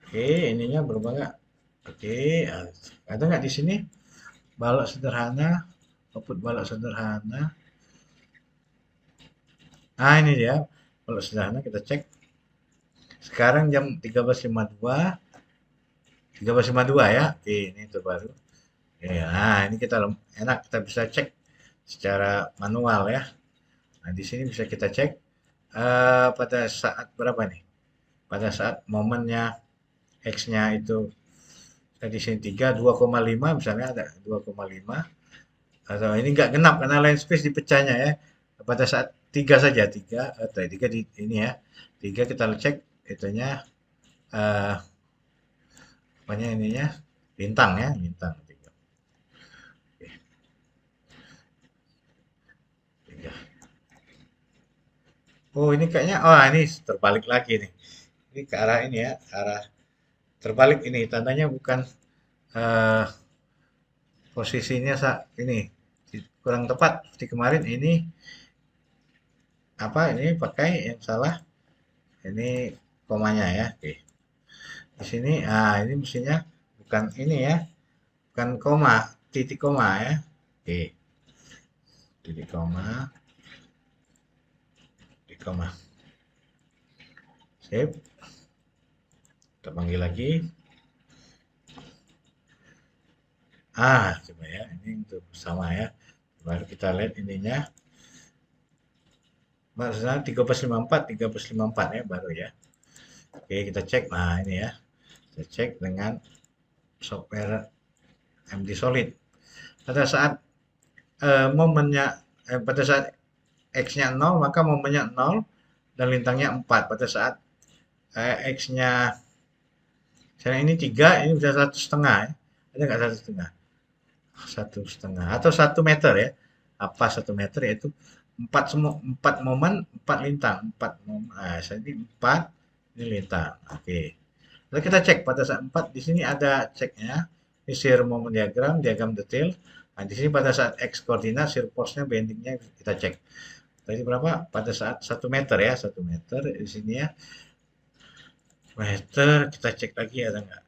Oke, ininya berubah nggak? Oke, ada nggak di sini balok sederhana, output balok sederhana? Nah, ini dia balok sederhana, kita cek. Sekarang jam 13.52 ya. Oke, ini terbaru. Oke, nah, ini kita enak, kita bisa cek secara manual ya. Nah, di sini bisa kita cek pada saat berapa nih? Pada saat momennya X-nya itu di sini 3, 2,5 misalnya, ada 2,5, atau ini nggak genap karena line space dipecahnya ya. Pada saat 3 saja, 3 atau 3 di ini ya. 3 kita cek itunya, eh apanya ininya, bintang ya, bintang 3. Oke, 3. Oh, ini kayaknya, oh ini terbalik lagi nih. Ini ke arah ini ya, ke arah terbalik ini. Tandanya bukan, eh posisinya ini kurang tepat. Seperti kemarin ini apa, ini pakai yang salah. Ini komanya ya. Oke. Di sini, ini mestinya bukan ini ya, bukan koma, titik koma ya. Oke, titik koma, titik koma. Save. Kita panggil lagi. Coba ya, ini untuk sama ya. Baru kita lihat ininya. Maksudnya 1354 ya baru ya. Oke, kita cek. Nah, ini ya. Kita cek dengan software MD Solid. Pada saat momennya pada saat X-nya 0 maka momennya 0 dan lintangnya 4. Pada saat X-nya misalnya ini 3, ini bisa 1,5 ya. Ada nggak 1,5? 1,5 atau 1 meter ya. Apa 1 meter yaitu 4 momen 4 lintang 4 momen. Nah, jadi 4 ini lintang. Oke. Lalu kita cek pada saat 4 di sini ada ceknya. Ini shear moment diagram, diagram detail. Nah, di sini pada saat X koordinat shear force-nya bendingnya kita cek. Tadi berapa? Pada saat 1 meter ya, 1 meter di sini ya. Meter kita cek lagi ada nggak?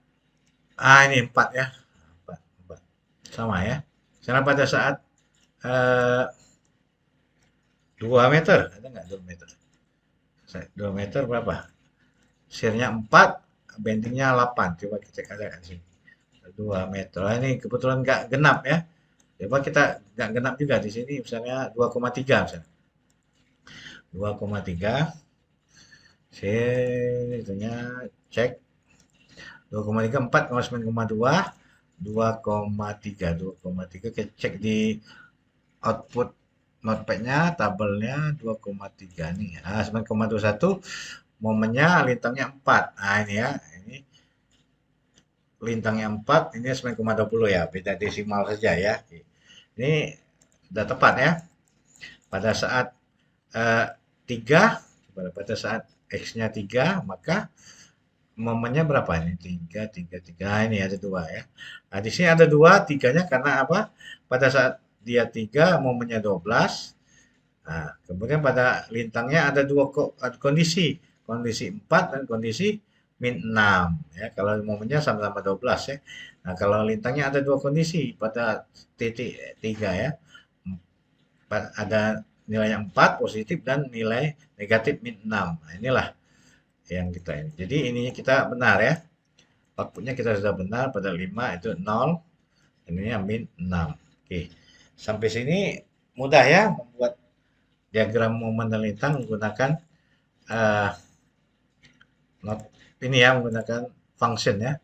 Ini 4 ya. 4, 4. Sama ya. Sekarang pada saat eh, 2 meter, ada nggak 2 meter? 2 meter berapa? Shear-nya 4, bendingnya 8. Coba kita cek ada nggak di sini. 2 meter. Nah, ini kebetulan nggak genap ya. Coba kita nggak genap juga di sini misalnya 2,3 misalnya. 2,3 itunya cek 2,3 4,9,2 2,3 2,3 kita cek di output notepad-nya tabelnya 2,3 nih 9,21 momennya lintangnya 4. Nah ini ya ini lintangnya 4 ini 9,20 ya beda desimal saja ya ini sudah tepat ya pada saat eh, 3 pada saat X-nya 3 maka momennya berapa ini? 3, 3, 3. Nah, ini ada 2 ya. Nah, di sini ada 2, 3-nya karena apa? Pada saat dia 3, momennya 12. Nah, kemudian pada lintangnya ada dua kondisi. Kondisi 4 dan kondisi min 6. Ya, kalau momennya sama-sama 12 ya. Nah, kalau lintangnya ada dua kondisi pada titik 3 ya. Ada nilai 4 positif dan nilai negatif min 6. Nah, inilah yang kita ini. Jadi ininya kita benar ya. Outputnya kita sudah benar pada 5 itu 0. Ininya min 6. Oke. Sampai sini mudah ya membuat diagram momen dan lintang menggunakan uh, not ini ya menggunakan function ya.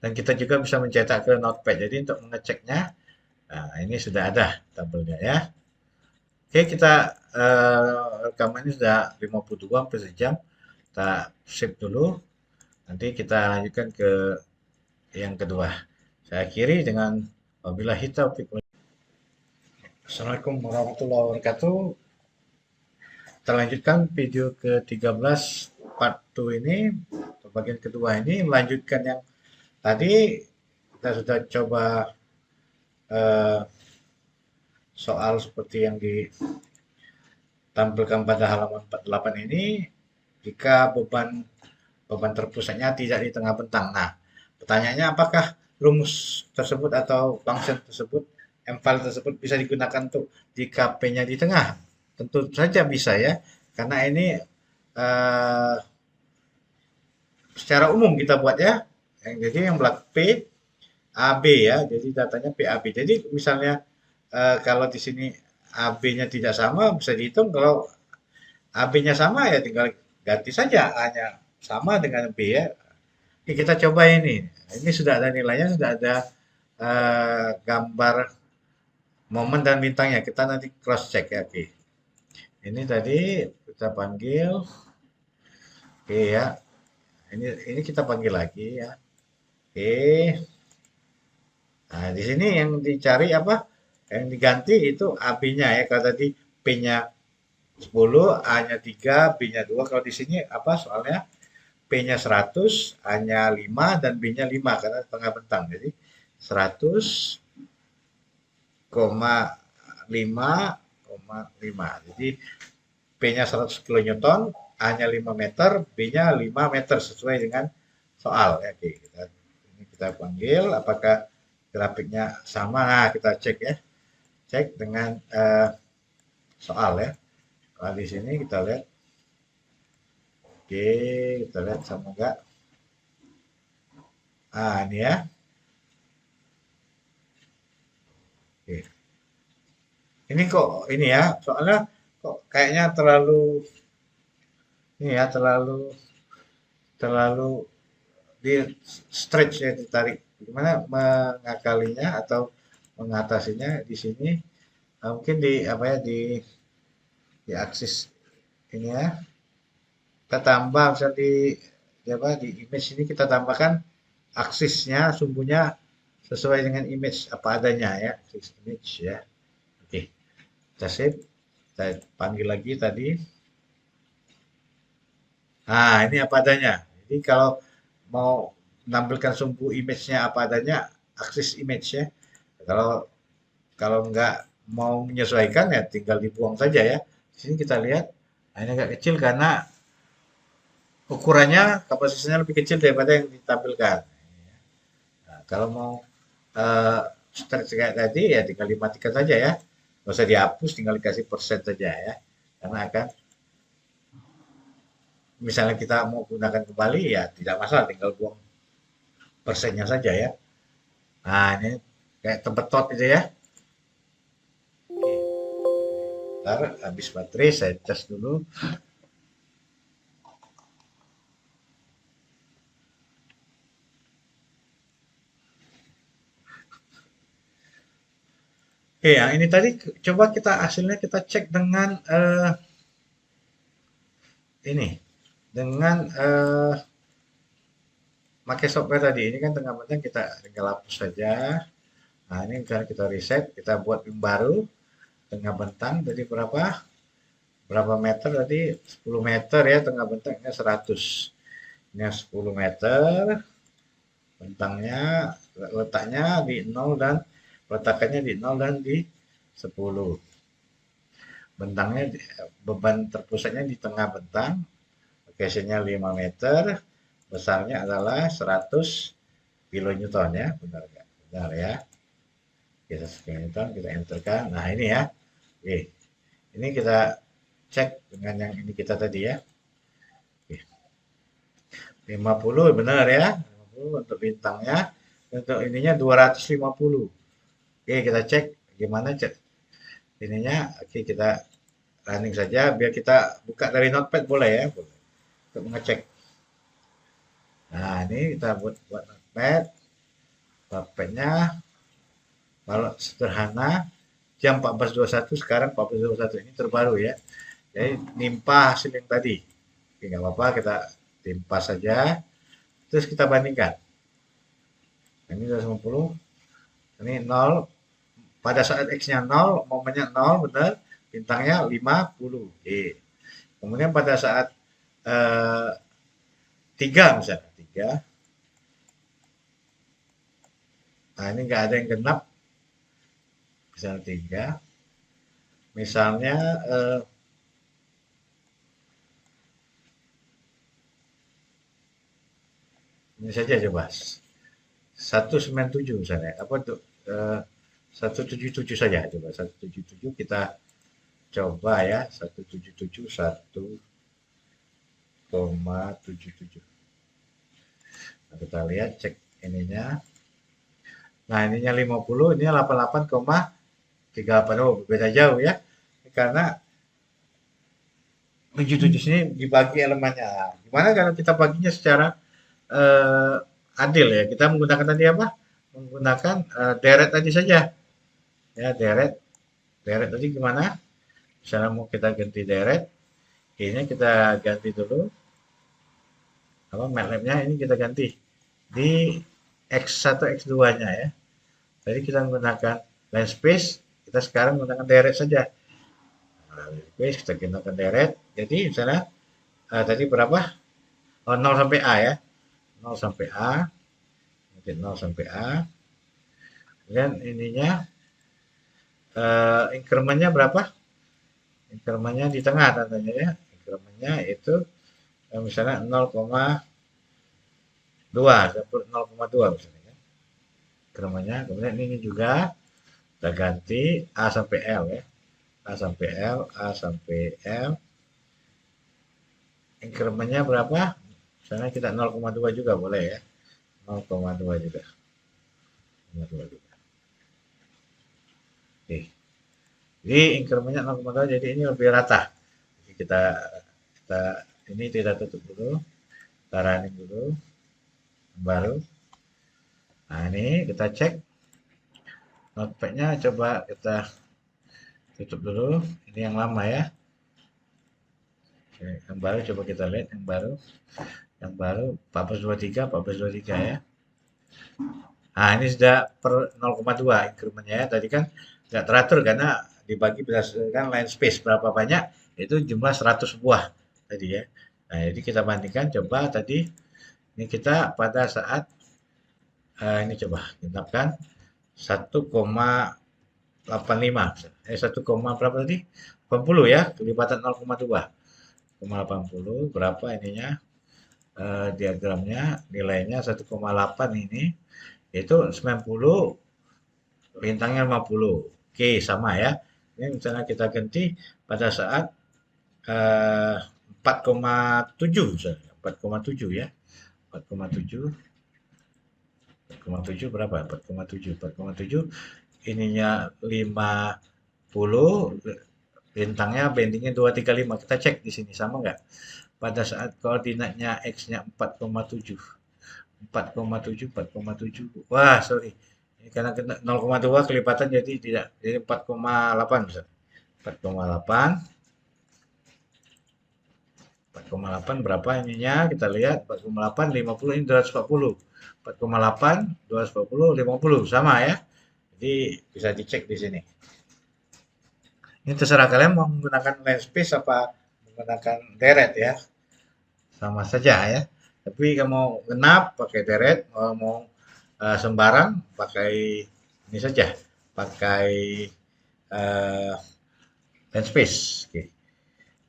Dan kita juga bisa mencetak ke notepad. Jadi untuk mengeceknya, nah ini sudah ada tabelnya ya. Oke, kita rekaman ini sudah 52 hampir sejam. Kita save dulu. Nanti kita lanjutkan ke yang kedua. Saya akhiri dengan wabillahi taufiq. Assalamualaikum warahmatullahi wabarakatuh. Kita lanjutkan video ke-13 part 2 ini. Bagian kedua ini melanjutkan yang tadi kita sudah coba eh, soal seperti yang ditampilkan pada halaman 48 ini jika beban beban terpusatnya tidak di tengah bentang. Nah, pertanyaannya apakah rumus tersebut atau function tersebut, m-file tersebut bisa digunakan untuk jika P-nya di tengah? Tentu saja bisa ya, karena ini eh, secara umum kita buat ya. Jadi yang belakang P, AB ya, jadi datanya PAB. Jadi misalnya kalau di sini AB-nya tidak sama, bisa dihitung kalau AB-nya sama ya tinggal ganti saja A-nya sama dengan B ya. Oke, kita coba ini. Ini sudah ada nilainya, sudah ada gambar momen dan bintangnya. Kita nanti cross check ya. Oke. Ini tadi kita panggil. Oke ya. Ini kita panggil lagi ya. Oke. Nah, di sini yang dicari apa? Yang diganti itu AB-nya ya. Kalau tadi P-nya 10, A-nya 3, B-nya 2. Kalau di sini apa soalnya? P-nya 100, A-nya 5, dan B-nya 5 karena tengah bentang. Jadi 100,5,5. Jadi P-nya 100 kilonewton, A-nya 5 meter, B-nya 5 meter sesuai dengan soal. Ya, oke, kita panggil apakah grafiknya sama. Nah, kita cek ya. Cek dengan soal ya. Nah, di sini kita lihat. Oke, kita lihat sama enggak. Ini ya. Ini kok ini ya, soalnya kok kayaknya terlalu ini ya, terlalu terlalu di stretch ya, ditarik. Gimana mengakalinya atau mengatasinya di sini? Mungkin di apa ya, di aksis ini ya, kita tambah misal di apa, di image ini kita tambahkan aksisnya, sumbunya sesuai dengan image apa adanya ya, aksis image ya. Oke, kita save, kita panggil lagi tadi. Nah, ini apa adanya. Jadi kalau mau menampilkan sumbu image-nya apa adanya, aksis image ya. Kalau kalau nggak mau menyesuaikan ya tinggal dibuang saja ya. Di sini kita lihat, nah ini agak kecil karena ukurannya kapasitasnya lebih kecil daripada yang ditampilkan. Nah, kalau mau eh, stretch kayak tadi ya tinggal dimatikan saja ya. Nggak usah dihapus, tinggal dikasih persen saja ya. Karena akan misalnya kita mau gunakan kembali ya tidak masalah, tinggal buang persennya saja ya. Nah, ini kayak tempat tot itu ya. Ntar habis baterai saya cas dulu. Oke, yang ini tadi coba kita hasilnya kita cek dengan ini, dengan pakai software tadi. Ini kan tengah bentang kita tinggal hapus saja. Nah, ini misalnya kita reset, kita buat yang baru, tengah bentang tadi berapa? Berapa meter tadi? 10 meter ya, tengah bentangnya 100. Ini 10 meter, bentangnya letaknya di 0 dan peletakannya di 0 dan di 10. Bentangnya beban terpusatnya di tengah bentang, lokasinya 5 meter, besarnya adalah 100 kilonewton ya, benar nggak? Benar ya. Kita kilonewton, kita enterkan. Nah ini ya, oke. Ini kita cek dengan yang ini kita tadi ya. Oke. 50 benar ya, 50 untuk bintangnya, untuk ininya 250. Oke, kita cek gimana cek ininya. Oke, kita running saja biar kita buka dari notepad boleh ya, boleh. Untuk mengecek. Nah, ini kita buat notepad. Notepad-nya kalau sederhana jam 14.21, sekarang 14.21 ini terbaru ya. Jadi nimpa hasil yang tadi. Oke, nggak apa-apa, kita timpa saja. Terus kita bandingkan. Ini 250, ini 0. Pada saat X-nya 0, momennya 0, benar. Bintangnya 50. Oke. Kemudian pada saat eh, 3 misalnya, 3. Nah, ini nggak ada yang genap. Misalnya 3. Misalnya ini saja coba. 197 misalnya. Apa tuh? 177 saja coba. 177 kita coba ya. 177, 1,77. Nah, kita lihat cek ininya. Nah, ininya 50, ini 88,38. Oh, beda jauh ya. Karena 77 sini dibagi elemennya. Gimana kalau kita baginya secara eh, adil ya? Kita menggunakan tadi apa? Menggunakan deret tadi saja. Ya, deret. Deret tadi gimana? Misalnya mau kita ganti deret, ini kita ganti dulu. Apa MATLAB-nya ini kita ganti di X1 X2-nya ya. Jadi kita menggunakan line space, kita sekarang menggunakan deret saja. Nah, line space kita gunakan deret. Jadi misalnya tadi berapa? Oh, 0 sampai A ya. 0 sampai A. Nanti 0 sampai A. Kemudian ininya increment-nya berapa? Increment-nya di tengah tandanya ya. Increment-nya itu misalnya 0,2, 0,2 misalnya ya. Increment-nya. Kemudian ini juga kita ganti A sampai L ya. A sampai L, A sampai L. Increment-nya berapa? Misalnya kita 0,2 juga boleh ya. 0,2 juga. 0,2 juga. Oke. Jadi incrementnya 0,2, jadi ini lebih rata. Jadi kita ini tidak tutup dulu, kita running dulu, baru. Nah ini kita cek notepad-nya, coba kita tutup dulu. Ini yang lama ya. Oke, yang baru coba kita lihat yang baru 1423 ya. Nah, ini sudah per 0,2 incrementnya ya. Tadi kan nggak teratur karena dibagi berdasarkan line space berapa banyak, itu jumlah 100 buah tadi ya. Nah, jadi kita bandingkan coba tadi ini kita pada saat ini coba tetapkan 1,85 1, berapa tadi? 80 ya, kelipatan 0,2. 0,80 berapa ininya diagramnya nilainya 1,8 ini itu 90 bintangnya 50. Oke, sama ya. Ini misalnya kita ganti pada saat 4,7 misalnya. 4,7 ya. 4,7 4,7 berapa? 4,7 4,7 ininya 50 bintangnya bendingnya 235. Kita cek di sini sama nggak? Pada saat koordinatnya X-nya 4,7. 4,7 4,7. Wah, sorry. Ini karena 0,2 kelipatan jadi tidak. Jadi 4,8 misalnya. 4,8 4,8 berapa ininya? Kita lihat 4,8 50 ini 240. 4,8 240 50 sama ya. Jadi bisa dicek di sini. Ini terserah kalian mau menggunakan line space apa menggunakan deret ya. Sama saja ya. Tapi kalau mau genap pakai deret, kalau mau sembarang pakai ini saja, pakai uh, line space. Oke.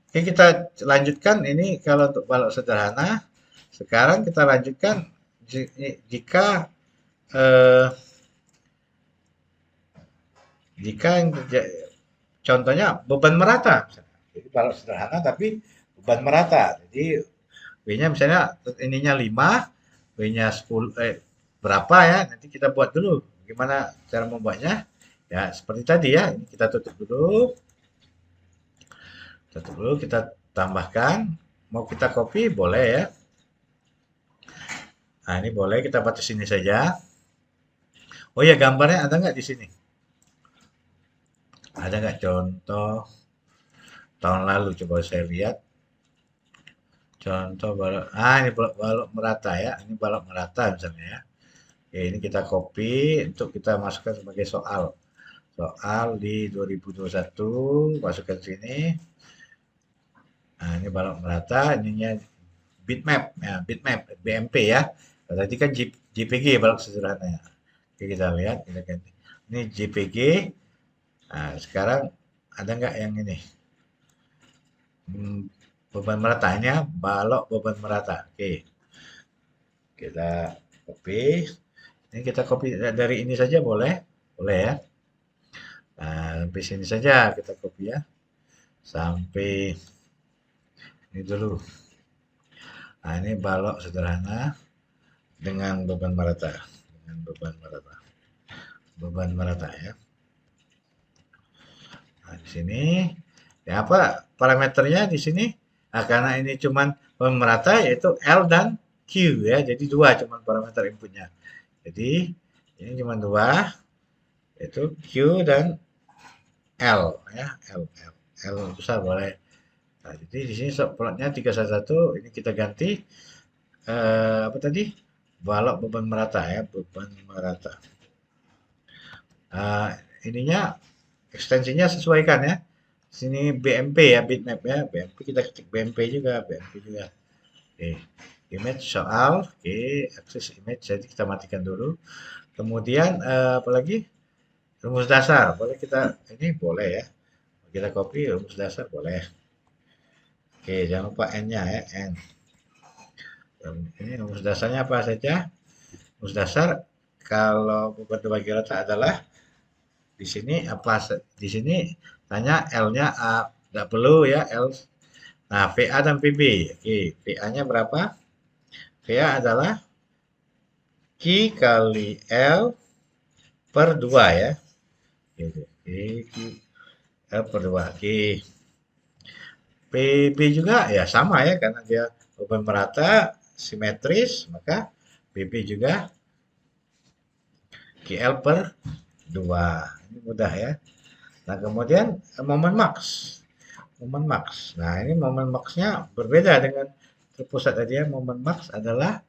Oke, kita lanjutkan ini kalau untuk balok sederhana. Sekarang kita lanjutkan jika eh, yang contohnya beban merata. Jadi balok sederhana tapi beban merata. Jadi W-nya misalnya ininya 5, W-nya 10 berapa ya? Nanti kita buat dulu. Gimana cara membuatnya? Ya, seperti tadi ya. Ini kita tutup dulu. Tutup dulu, kita tambahkan. Mau kita copy boleh ya. Nah, ini boleh kita batas ini saja. Oh ya, gambarnya ada nggak di sini? Ada nggak contoh tahun lalu? Coba saya lihat. Contoh balok. Ah, ini balok merata ya. Ini balok merata misalnya ya. Oke, ini kita copy untuk kita masukkan sebagai soal. Soal di 2021, masukkan sini. Nah, ini balok merata, ininya bitmap, ya, bitmap, BMP ya. Nah, tadi kan JPG balok sederhana ya. Oke, kita lihat, kita ganti. Ini JPG. Nah, sekarang ada nggak yang ini? Beban meratanya, balok beban merata. Oke, kita copy. Ini kita copy dari ini saja boleh, boleh ya. Nah, sampai sini saja kita copy ya. Sampai ini dulu. Nah, ini balok sederhana dengan beban merata. Dengan beban merata. Beban merata ya. Nah, di sini ya apa parameternya di sini? Nah, karena ini cuman beban merata yaitu L dan Q ya. Jadi dua cuman parameter inputnya. Jadi ini cuma dua yaitu Q dan L ya. L besar boleh. Nah, jadi di sini plotnya 311 ini kita ganti apa tadi? Balok beban merata ya, beban merata. Uh, ininya ekstensinya sesuaikan ya. Sini BMP ya, bitmap ya, BMP kita ketik BMP juga, BMP juga. Oke, image soal, oke, akses image jadi kita matikan dulu. Kemudian apa lagi? Rumus dasar, boleh kita ini boleh ya. Kita copy rumus dasar boleh. Oke, jangan lupa N-nya ya, N. Ini rumus dasarnya apa saja? Rumus dasar kalau beban terbagi rata adalah di sini apa di sini tanya L-nya A, nggak perlu ya L. Nah, VA dan PB. Oke, VA-nya berapa? VA adalah Q kali L per 2 ya. Gitu. Oke, L per 2. Oke. PB juga ya sama ya, karena dia beban merata, simetris, maka PB juga QL per 2. Ini mudah ya. Nah, kemudian momen max. Momen max. Nah, ini momen maxnya berbeda dengan terpusat tadi ya. Momen max adalah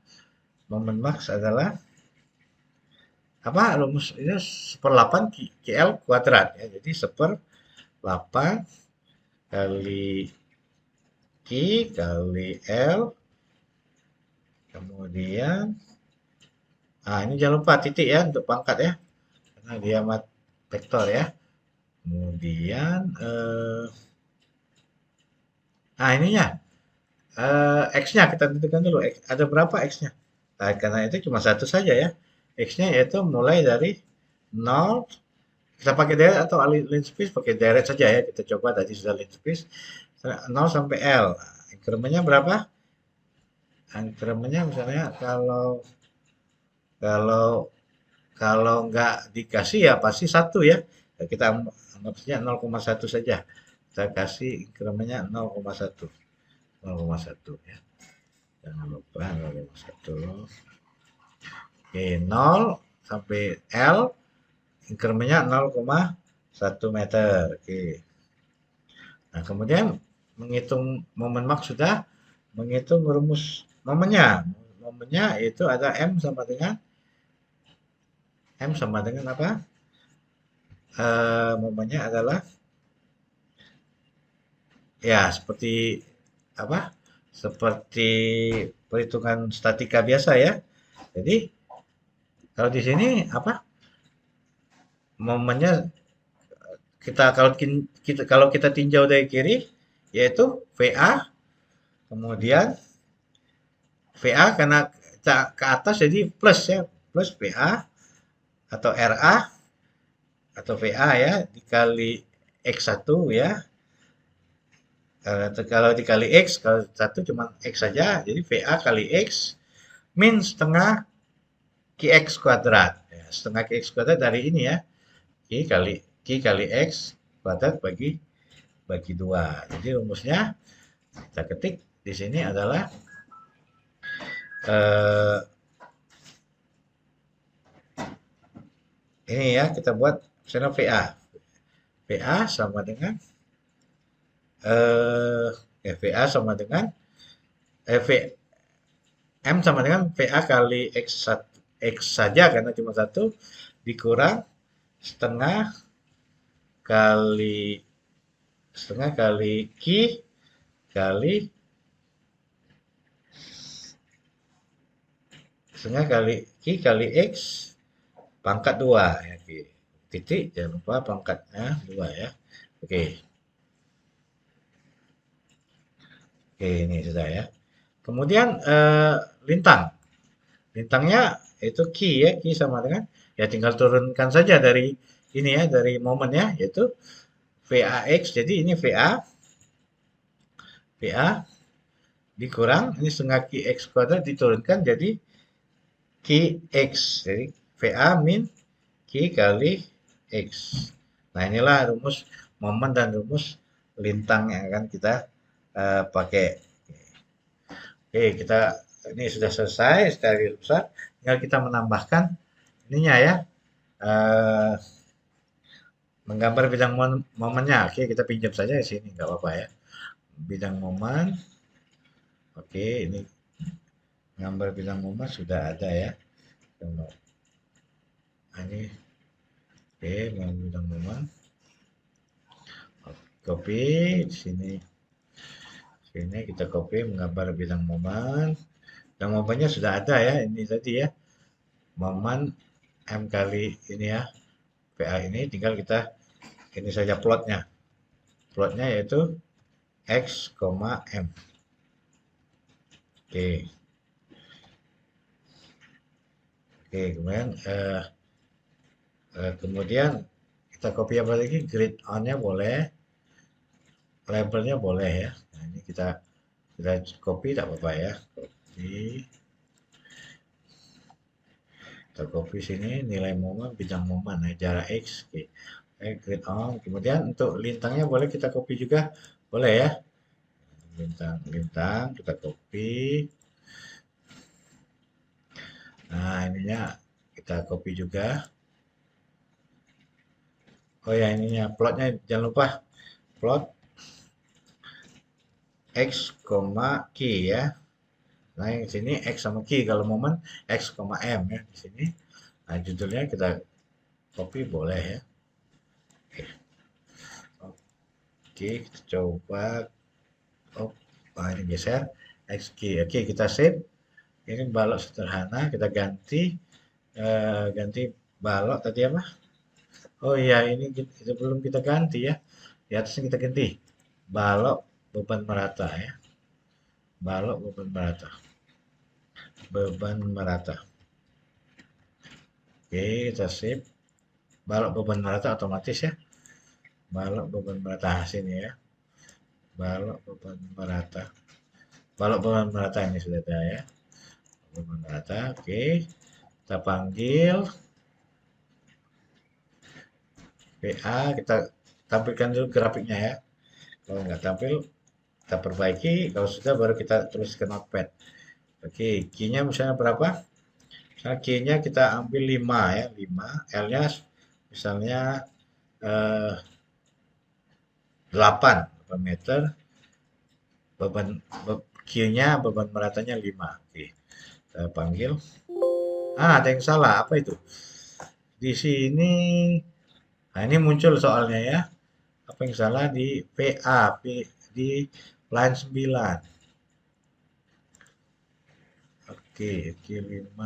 apa? Rumus ini 1/8 KL kuadrat ya. Jadi 1/8 kali Q kali L, kemudian ini jangan lupa titik ya untuk pangkat ya, karena dia vektor ya. Kemudian ininya X-nya kita tentukan dulu. Ada berapa X-nya? Nah, karena itu cuma satu saja ya. X-nya yaitu mulai dari 0, kita pakai deret atau Linspace pakai deret saja ya. Kita coba tadi sudah Linspace 0 sampai L. Incrementnya berapa? Incrementnya misalnya kalau kalau kalau nggak dikasih ya pasti satu ya. Kita anggap saja 0,1 saja. Kita kasih incrementnya 0,1. 0,1 ya. Jangan lupa 0,1. Oke, 0 sampai L, incrementnya 0,1 meter. Oke. Nah, kemudian menghitung momen max sudah, menghitung rumus momennya. Momennya itu ada M sama dengan apa? Momennya adalah ya seperti apa? Seperti perhitungan statika biasa ya. Jadi kalau di sini apa? Momennya kalau kita tinjau dari kiri yaitu VA, kemudian VA karena ke atas jadi plus ya, plus VA atau RA atau VA ya dikali X1 ya. Kalau dikali X, kalau satu cuma X saja, jadi VA kali X min setengah QX kuadrat. Ya, setengah QX kuadrat dari ini ya. Q kali X kuadrat bagi 2. Jadi rumusnya kita ketik di sini adalah eh, ini ya, kita buat misalnya VA. VA sama dengan VA sama dengan V, M sama dengan VA kali X saja karena cuma satu dikurang setengah kali Q kali Q kali X pangkat 2 ya. Titik jangan lupa pangkatnya 2 ya. Oke. Oke, ini sudah ya. Kemudian lintang. Lintangnya itu Q ya, Q sama dengan ya tinggal turunkan saja dari ini ya, dari momennya yaitu VAX. Jadi ini VA dikurang ini setengah QX kuadrat diturunkan jadi QX. Jadi VA min Q kali X. Nah, inilah rumus momen dan rumus lintang yang akan kita pakai. Oke, ini sudah selesai secara besar. Tinggal kita menambahkan ininya ya, menggambar bidang momennya. Oke, kita pinjam saja di sini, nggak apa-apa ya. Bidang momen. Oke, ini gambar bidang momen sudah ada ya. Ini oke, bidang momen. Copy di sini. Sini kita copy menggambar bidang momen. Dan momennya sudah ada ya, ini tadi ya. Momen M kali ini ya. PA ini tinggal kita ini saja plotnya. Plotnya yaitu X, M. Oke. Oke, kemudian kita copy apa lagi? Grid on-nya boleh, labelnya boleh ya. Nah, ini kita copy tidak apa-apa ya. Kita copy sini nilai momen, bidang momen, jarak X. Oke. Grid on. Kemudian untuk lintangnya boleh kita copy juga, boleh ya. Lintang kita copy. Nah, ininya kita copy juga. Oh ya, ininya plotnya jangan lupa plot x, key ya. Nah, yang sini x sama key kalau momen x, m ya di sini. Nah, judulnya kita copy boleh ya. Oke, kita coba. Oh, nah ini geser x key. Oke, kita save. Ini balok sederhana, kita ganti ganti balok tadi apa? Oh iya, ini belum kita ganti ya. Di atasnya kita ganti balok beban merata ya. Balok beban merata. Beban merata. Oke, kita save. Balok beban merata otomatis ya. Balok beban merata sini ya. Balok beban merata. Balok beban merata ini sudah ada ya. Beban merata. Oke. Kita panggil PA, kita tampilkan dulu grafiknya ya. Kalau nggak tampil, kita perbaiki. Kalau sudah, baru kita tulis ke notepad. Oke, key-nya misalnya berapa? Misalnya key-nya kita ambil 5 ya, 5. L-nya misalnya eh, 8 meter. Beban Q-nya, beban meratanya 5. Oke, kita panggil. Ada yang salah. Apa itu? Di sini, nah ini muncul soalnya ya. Apa yang salah di PA, di line 9. Oke, Q5,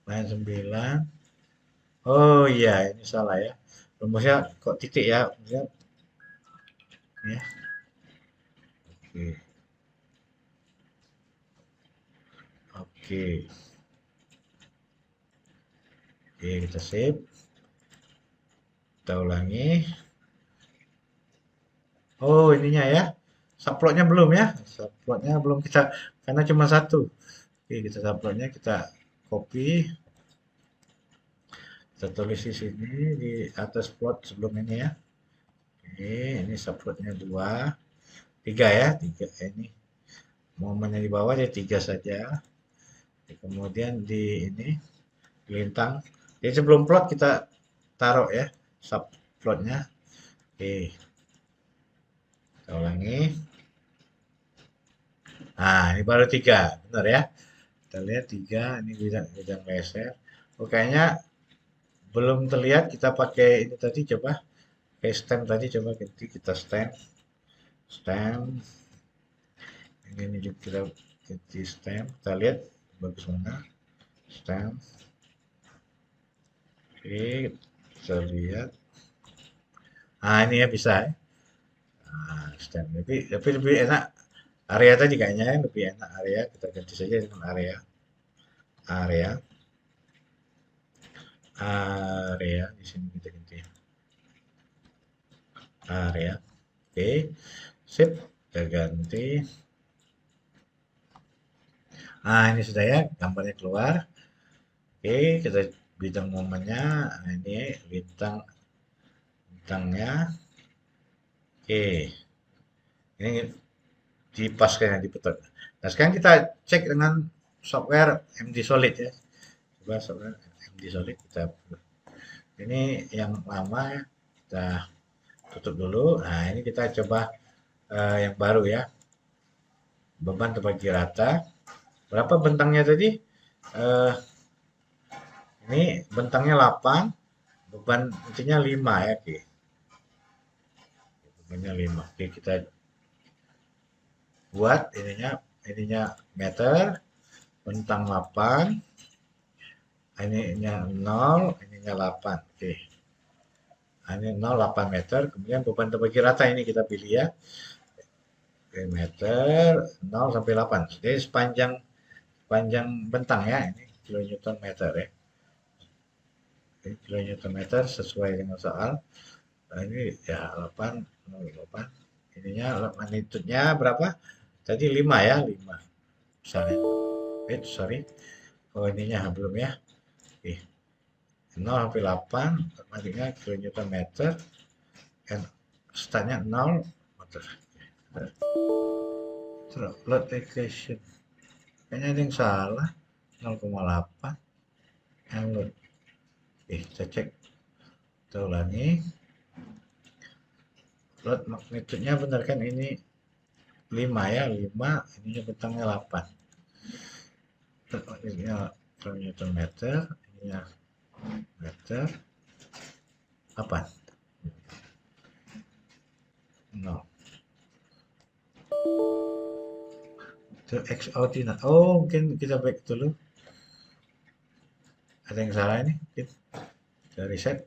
line 9. Oh iya, ini salah ya. Rumusnya kok titik ya? Rumusnya, ya. Oke, oke, oke, kita save. Kita ulangi. Oh, ininya ya. Subplotnya belum ya. Subplotnya belum kita, karena cuma satu. Oke, kita subplotnya kita copy. Kita tulis di sini di atas plot sebelum ini ya. Oke, ini subplotnya 2. 3 ya. 3 ini. Momennya di bawah ya 3 saja. Kemudian di ini lintang. Jadi sebelum plot kita taruh ya subplotnya. Oke, kita ulangi. Nah, ini baru 3, benar ya. Kita lihat 3, ini bidang leser. Oh, kayaknya belum terlihat, kita pakai ini tadi, coba. Pakai stem tadi, coba ganti, kita stem. Stem. Ini juga kita ganti stem. Kita lihat bagus mana. Stem. Oke, kita lihat. Nah, ini ya bisa ya. Nah, stem. Tapi lebih enak area tadi kayaknya ya, lebih enak area. Kita ganti saja dengan area. Area. Area. Di sini kita ganti. Area. Oke. Sip. Kita ganti. Nah, ini sudah ya, gambarnya keluar. Oke, kita bidang momennya. Nah, ini bintangnya. Oke, ini dipaskan di betul. Nah, sekarang kita cek dengan software MD Solid ya. Coba software MD Solid kita. Ini yang lama ya. Kita tutup dulu. Nah, ini kita coba yang baru ya. Beban terbagi rata. Berapa bentangnya tadi? Eh, ini bentangnya 8, beban intinya 5 ya. Oke. Bebannya 5. Oke, kita buat ininya meter, bentang 8, ininya 0, ininya 8. Oke. Ini 0, 8 meter. Kemudian beban terbagi rata ini kita pilih ya. Oke, meter 0 sampai 8. Jadi sepanjang bentang ya, ini kilonewton meter ya. Kilonewton meter sesuai dengan soal. Nah, ini ya 8, 8. Ininya magnitudenya berapa? Tadi 5 ya, 5. Misalnya. Sorry. Oh, ininya belum ya. Oke. 0 sampai 8 matematikanya kilonewton meter, and startnya 0 meter. Terus load equation, kayaknya ada yang salah, 0,8 and load. Kita cek, kita ulangi. Load magnitudenya benar kan, ini 5 ya, 5, ininya bentangnya 8. Ininya kilonewton meter, ininya meter, 8. 0. Itu X ordinat. Oh, mungkin kita back dulu. Ada yang salah ini. Kita reset.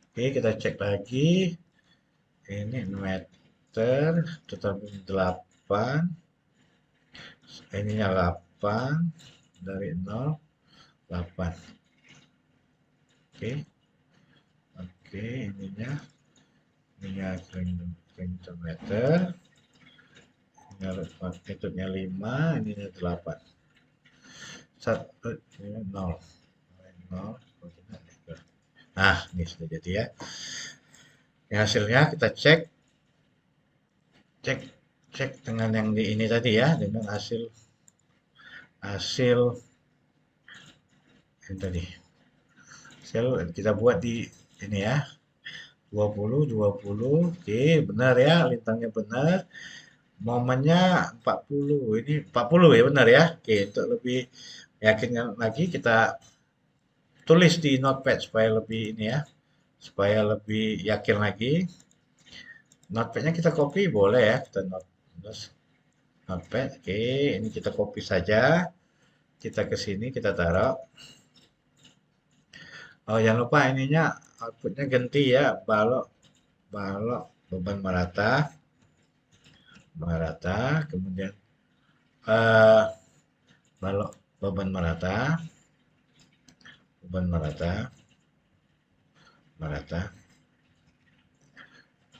Oke, kita cek lagi. Ini meter, tetapi 8. Ininya 8. Dari 0, 8. Oke. Oke, ininya kilonewton meter. Magnitudenya 5, ininya 8. 1, ini 0. 0. Nah, ini sudah jadi ya. Ini hasilnya kita cek dengan yang di ini tadi ya, dengan hasil ini tadi. Hasil kita buat di ini ya. 20, 20. Oke, benar ya, lintangnya benar. Momennya 40. Ini 40 ya, benar ya. Oke, untuk lebih yakin lagi kita tulis di notepad supaya lebih ini ya. Supaya lebih yakin lagi. Notepadnya kita copy boleh ya, kita notepad. Oke, ini kita copy saja. Kita ke sini, kita taruh. Oh, jangan lupa ininya outputnya ganti ya, balok beban merata, kemudian balok beban merata.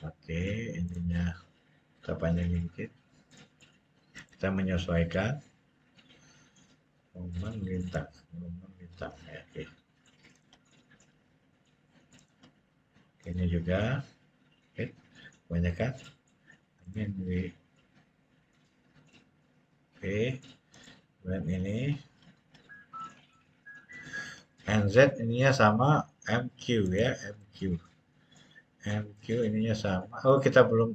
Oke, ininya kita panjangin dikit. Kita menyesuaikan momen lintang ya. Oke. Ini juga, oke, kebanyakan. Ini di oke, dan ini NZ ininya sama MQ ya, MQ ininya sama. Oh, kita belum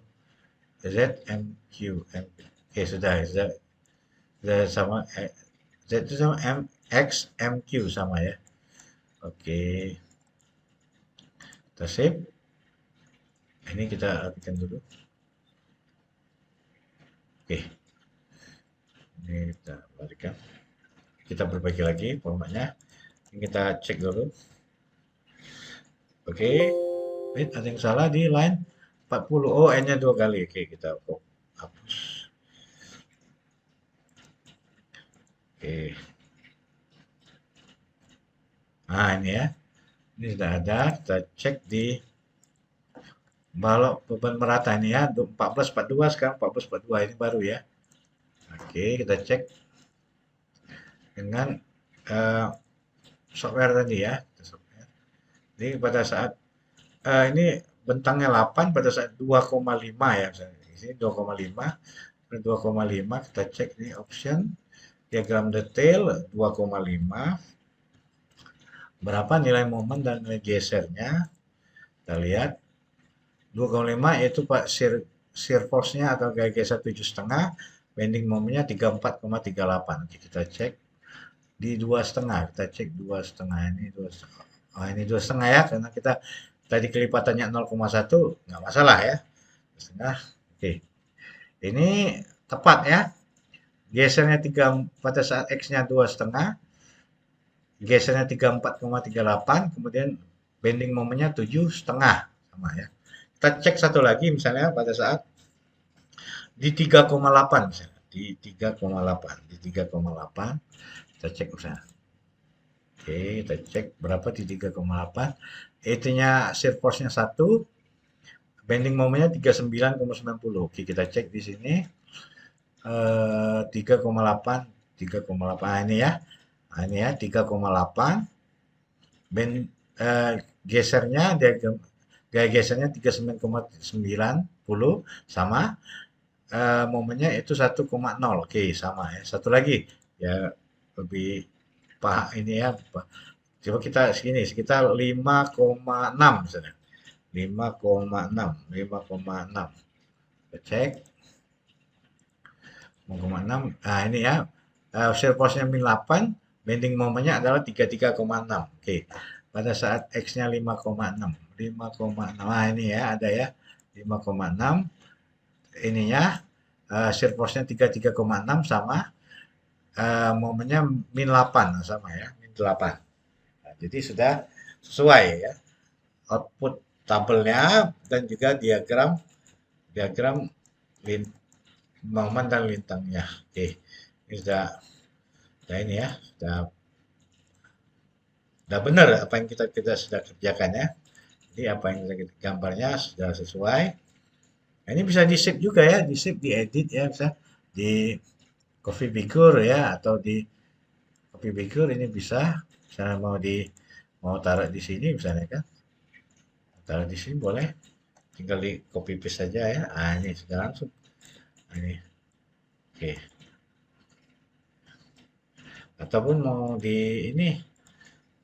ZMQ. Oke, sudah sama Z itu sama XMQ sama ya. Oke. Kita save. Ini kita rapikan dulu. Oke. Ini kita balikan. Kita perbaiki lagi formatnya. Ini kita cek dulu. Oke. Ada yang salah di line 40. Oh, N-nya 2 kali. Oke, kita hapus. Oke. Nah, ini ya. Ini sudah ada. Kita cek di balok beban merata ini ya. 1442 sekarang 1442. Ini baru ya. Oke, kita cek dengan software tadi ya. Jadi pada saat ini bentangnya 8 pada saat 2,5 ya. Misalnya. Di sini 2,5. 2,5 kita cek ini option diagram detail 2,5. Berapa nilai momen dan nilai gesernya? Kita lihat 2,5 yaitu Pak shear force-nya atau gaya geser 7,5, bending momennya 34,38. Oke, kita cek di 2,5. Kita cek 2,5 ini 2,5. Oh, ini 2,5 ya, karena kita tadi kelipatannya 0,1, nggak masalah ya. 2,5. Oke. Ini tepat ya. Gesernya 3 pada saat X-nya 2,5. Gesernya 34,38, kemudian bending momennya 7,5 sama ya. Kita cek satu lagi misalnya pada saat di 3,8 misalnya, di 3,8 kita cek misalnya. Oke, kita cek berapa di 3,8. Itunya shear force-nya 1, bending momennya 39,90. Oke, kita cek di sini 3,8 ini ya. Nah, ini ya 3,8 eh, gesernya gaya gesernya 39,90 sama, momennya itu 1,0. Oke, sama ya. Satu lagi ya, lebih ini ya. Coba kita segini, sekitar 5,6 misalnya. 5,6, 5,6. Kita cek 5,6. Nah, ini ya. Share force-nya min 8, bending momennya adalah 33,6. Oke. Pada saat X-nya 5,6. 5,6. Nah, ini ya, ada ya. 5,6 ininya, share force-nya 33,6 sama, momennya min 8 sama ya, min 8. Nah, jadi sudah sesuai ya. Output tabelnya dan juga diagram diagram lin, momen dan lintangnya. Oke, ini sudah ini ya, sudah benar apa yang kita sudah kerjakan ya. Jadi apa yang kita gambarnya sudah sesuai. Nah, ini bisa di save juga ya, di save, diedit ya, bisa di coffee figure ya, atau di coffee figure ini bisa. Misalnya mau taruh di sini misalnya kan, taruh di sini boleh, tinggal di copy paste saja ya. Ah, ini sudah langsung. Nah, ini oke. Ataupun mau di ini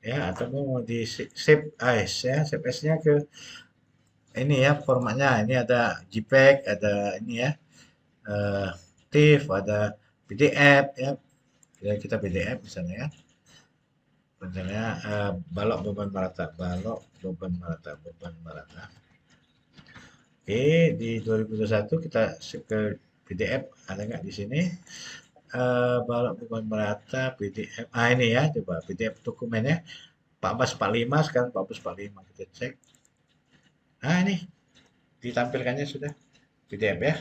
ya, ataupun mau di save as ya, save as-nya ke ini ya, formatnya. Ini ada JPEG, ada ini ya, eh, TIFF, ada PDF ya. Kita PDF misalnya ya. Misalnya balok beban merata, balok beban merata, beban merata. Oke, di 2021 kita ke PDF, ada nggak di sini? Balok beban merata PDF. Ah, ini ya, coba PDF dokumennya 1445, sekarang 1445 kita cek. Nah, ini ditampilkannya sudah PDF ya.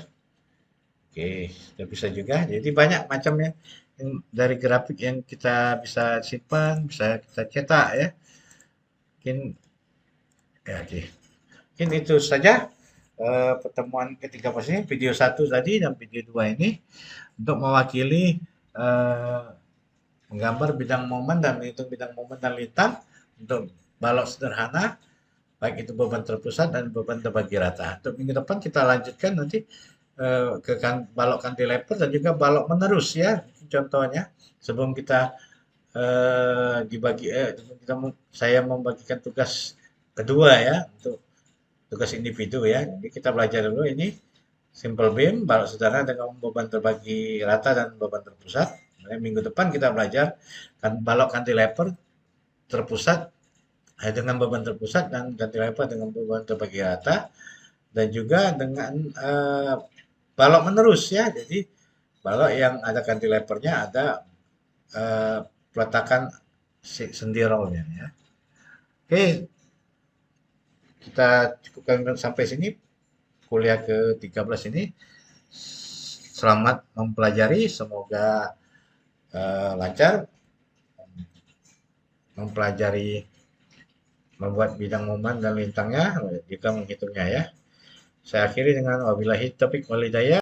Oke, sudah bisa juga. Jadi banyak macamnya yang dari grafik yang kita bisa simpan, bisa kita cetak ya. Mungkin ya, oke. Mungkin itu saja pertemuan ketiga pas ini, video satu tadi dan video dua ini untuk mewakili eh, menggambar bidang momen dan menghitung bidang momen dan lintang untuk balok sederhana, baik itu beban terpusat dan beban terbagi rata. Untuk minggu depan kita lanjutkan nanti ke balok cantilever dan juga balok menerus ya, contohnya. Sebelum kita saya membagikan tugas kedua ya, untuk tugas individu ya. Jadi kita belajar dulu ini simple beam, balok sederhana dengan beban terbagi rata dan beban terpusat. Kemudian minggu depan kita belajar balok cantilever terpusat dengan beban terpusat dan cantilever dengan beban terbagi rata, dan juga dengan balok menerus ya. Jadi balok yang ada cantilevernya, ada eh, peletakan sendirolnya ya. Oke, kita cukupkan sampai sini kuliah ke-13 ini. Selamat mempelajari, semoga lancar mempelajari membuat bidang momen dan lintangnya, jika menghitungnya ya. Saya akhiri dengan wabillahi taufiq walhidayah.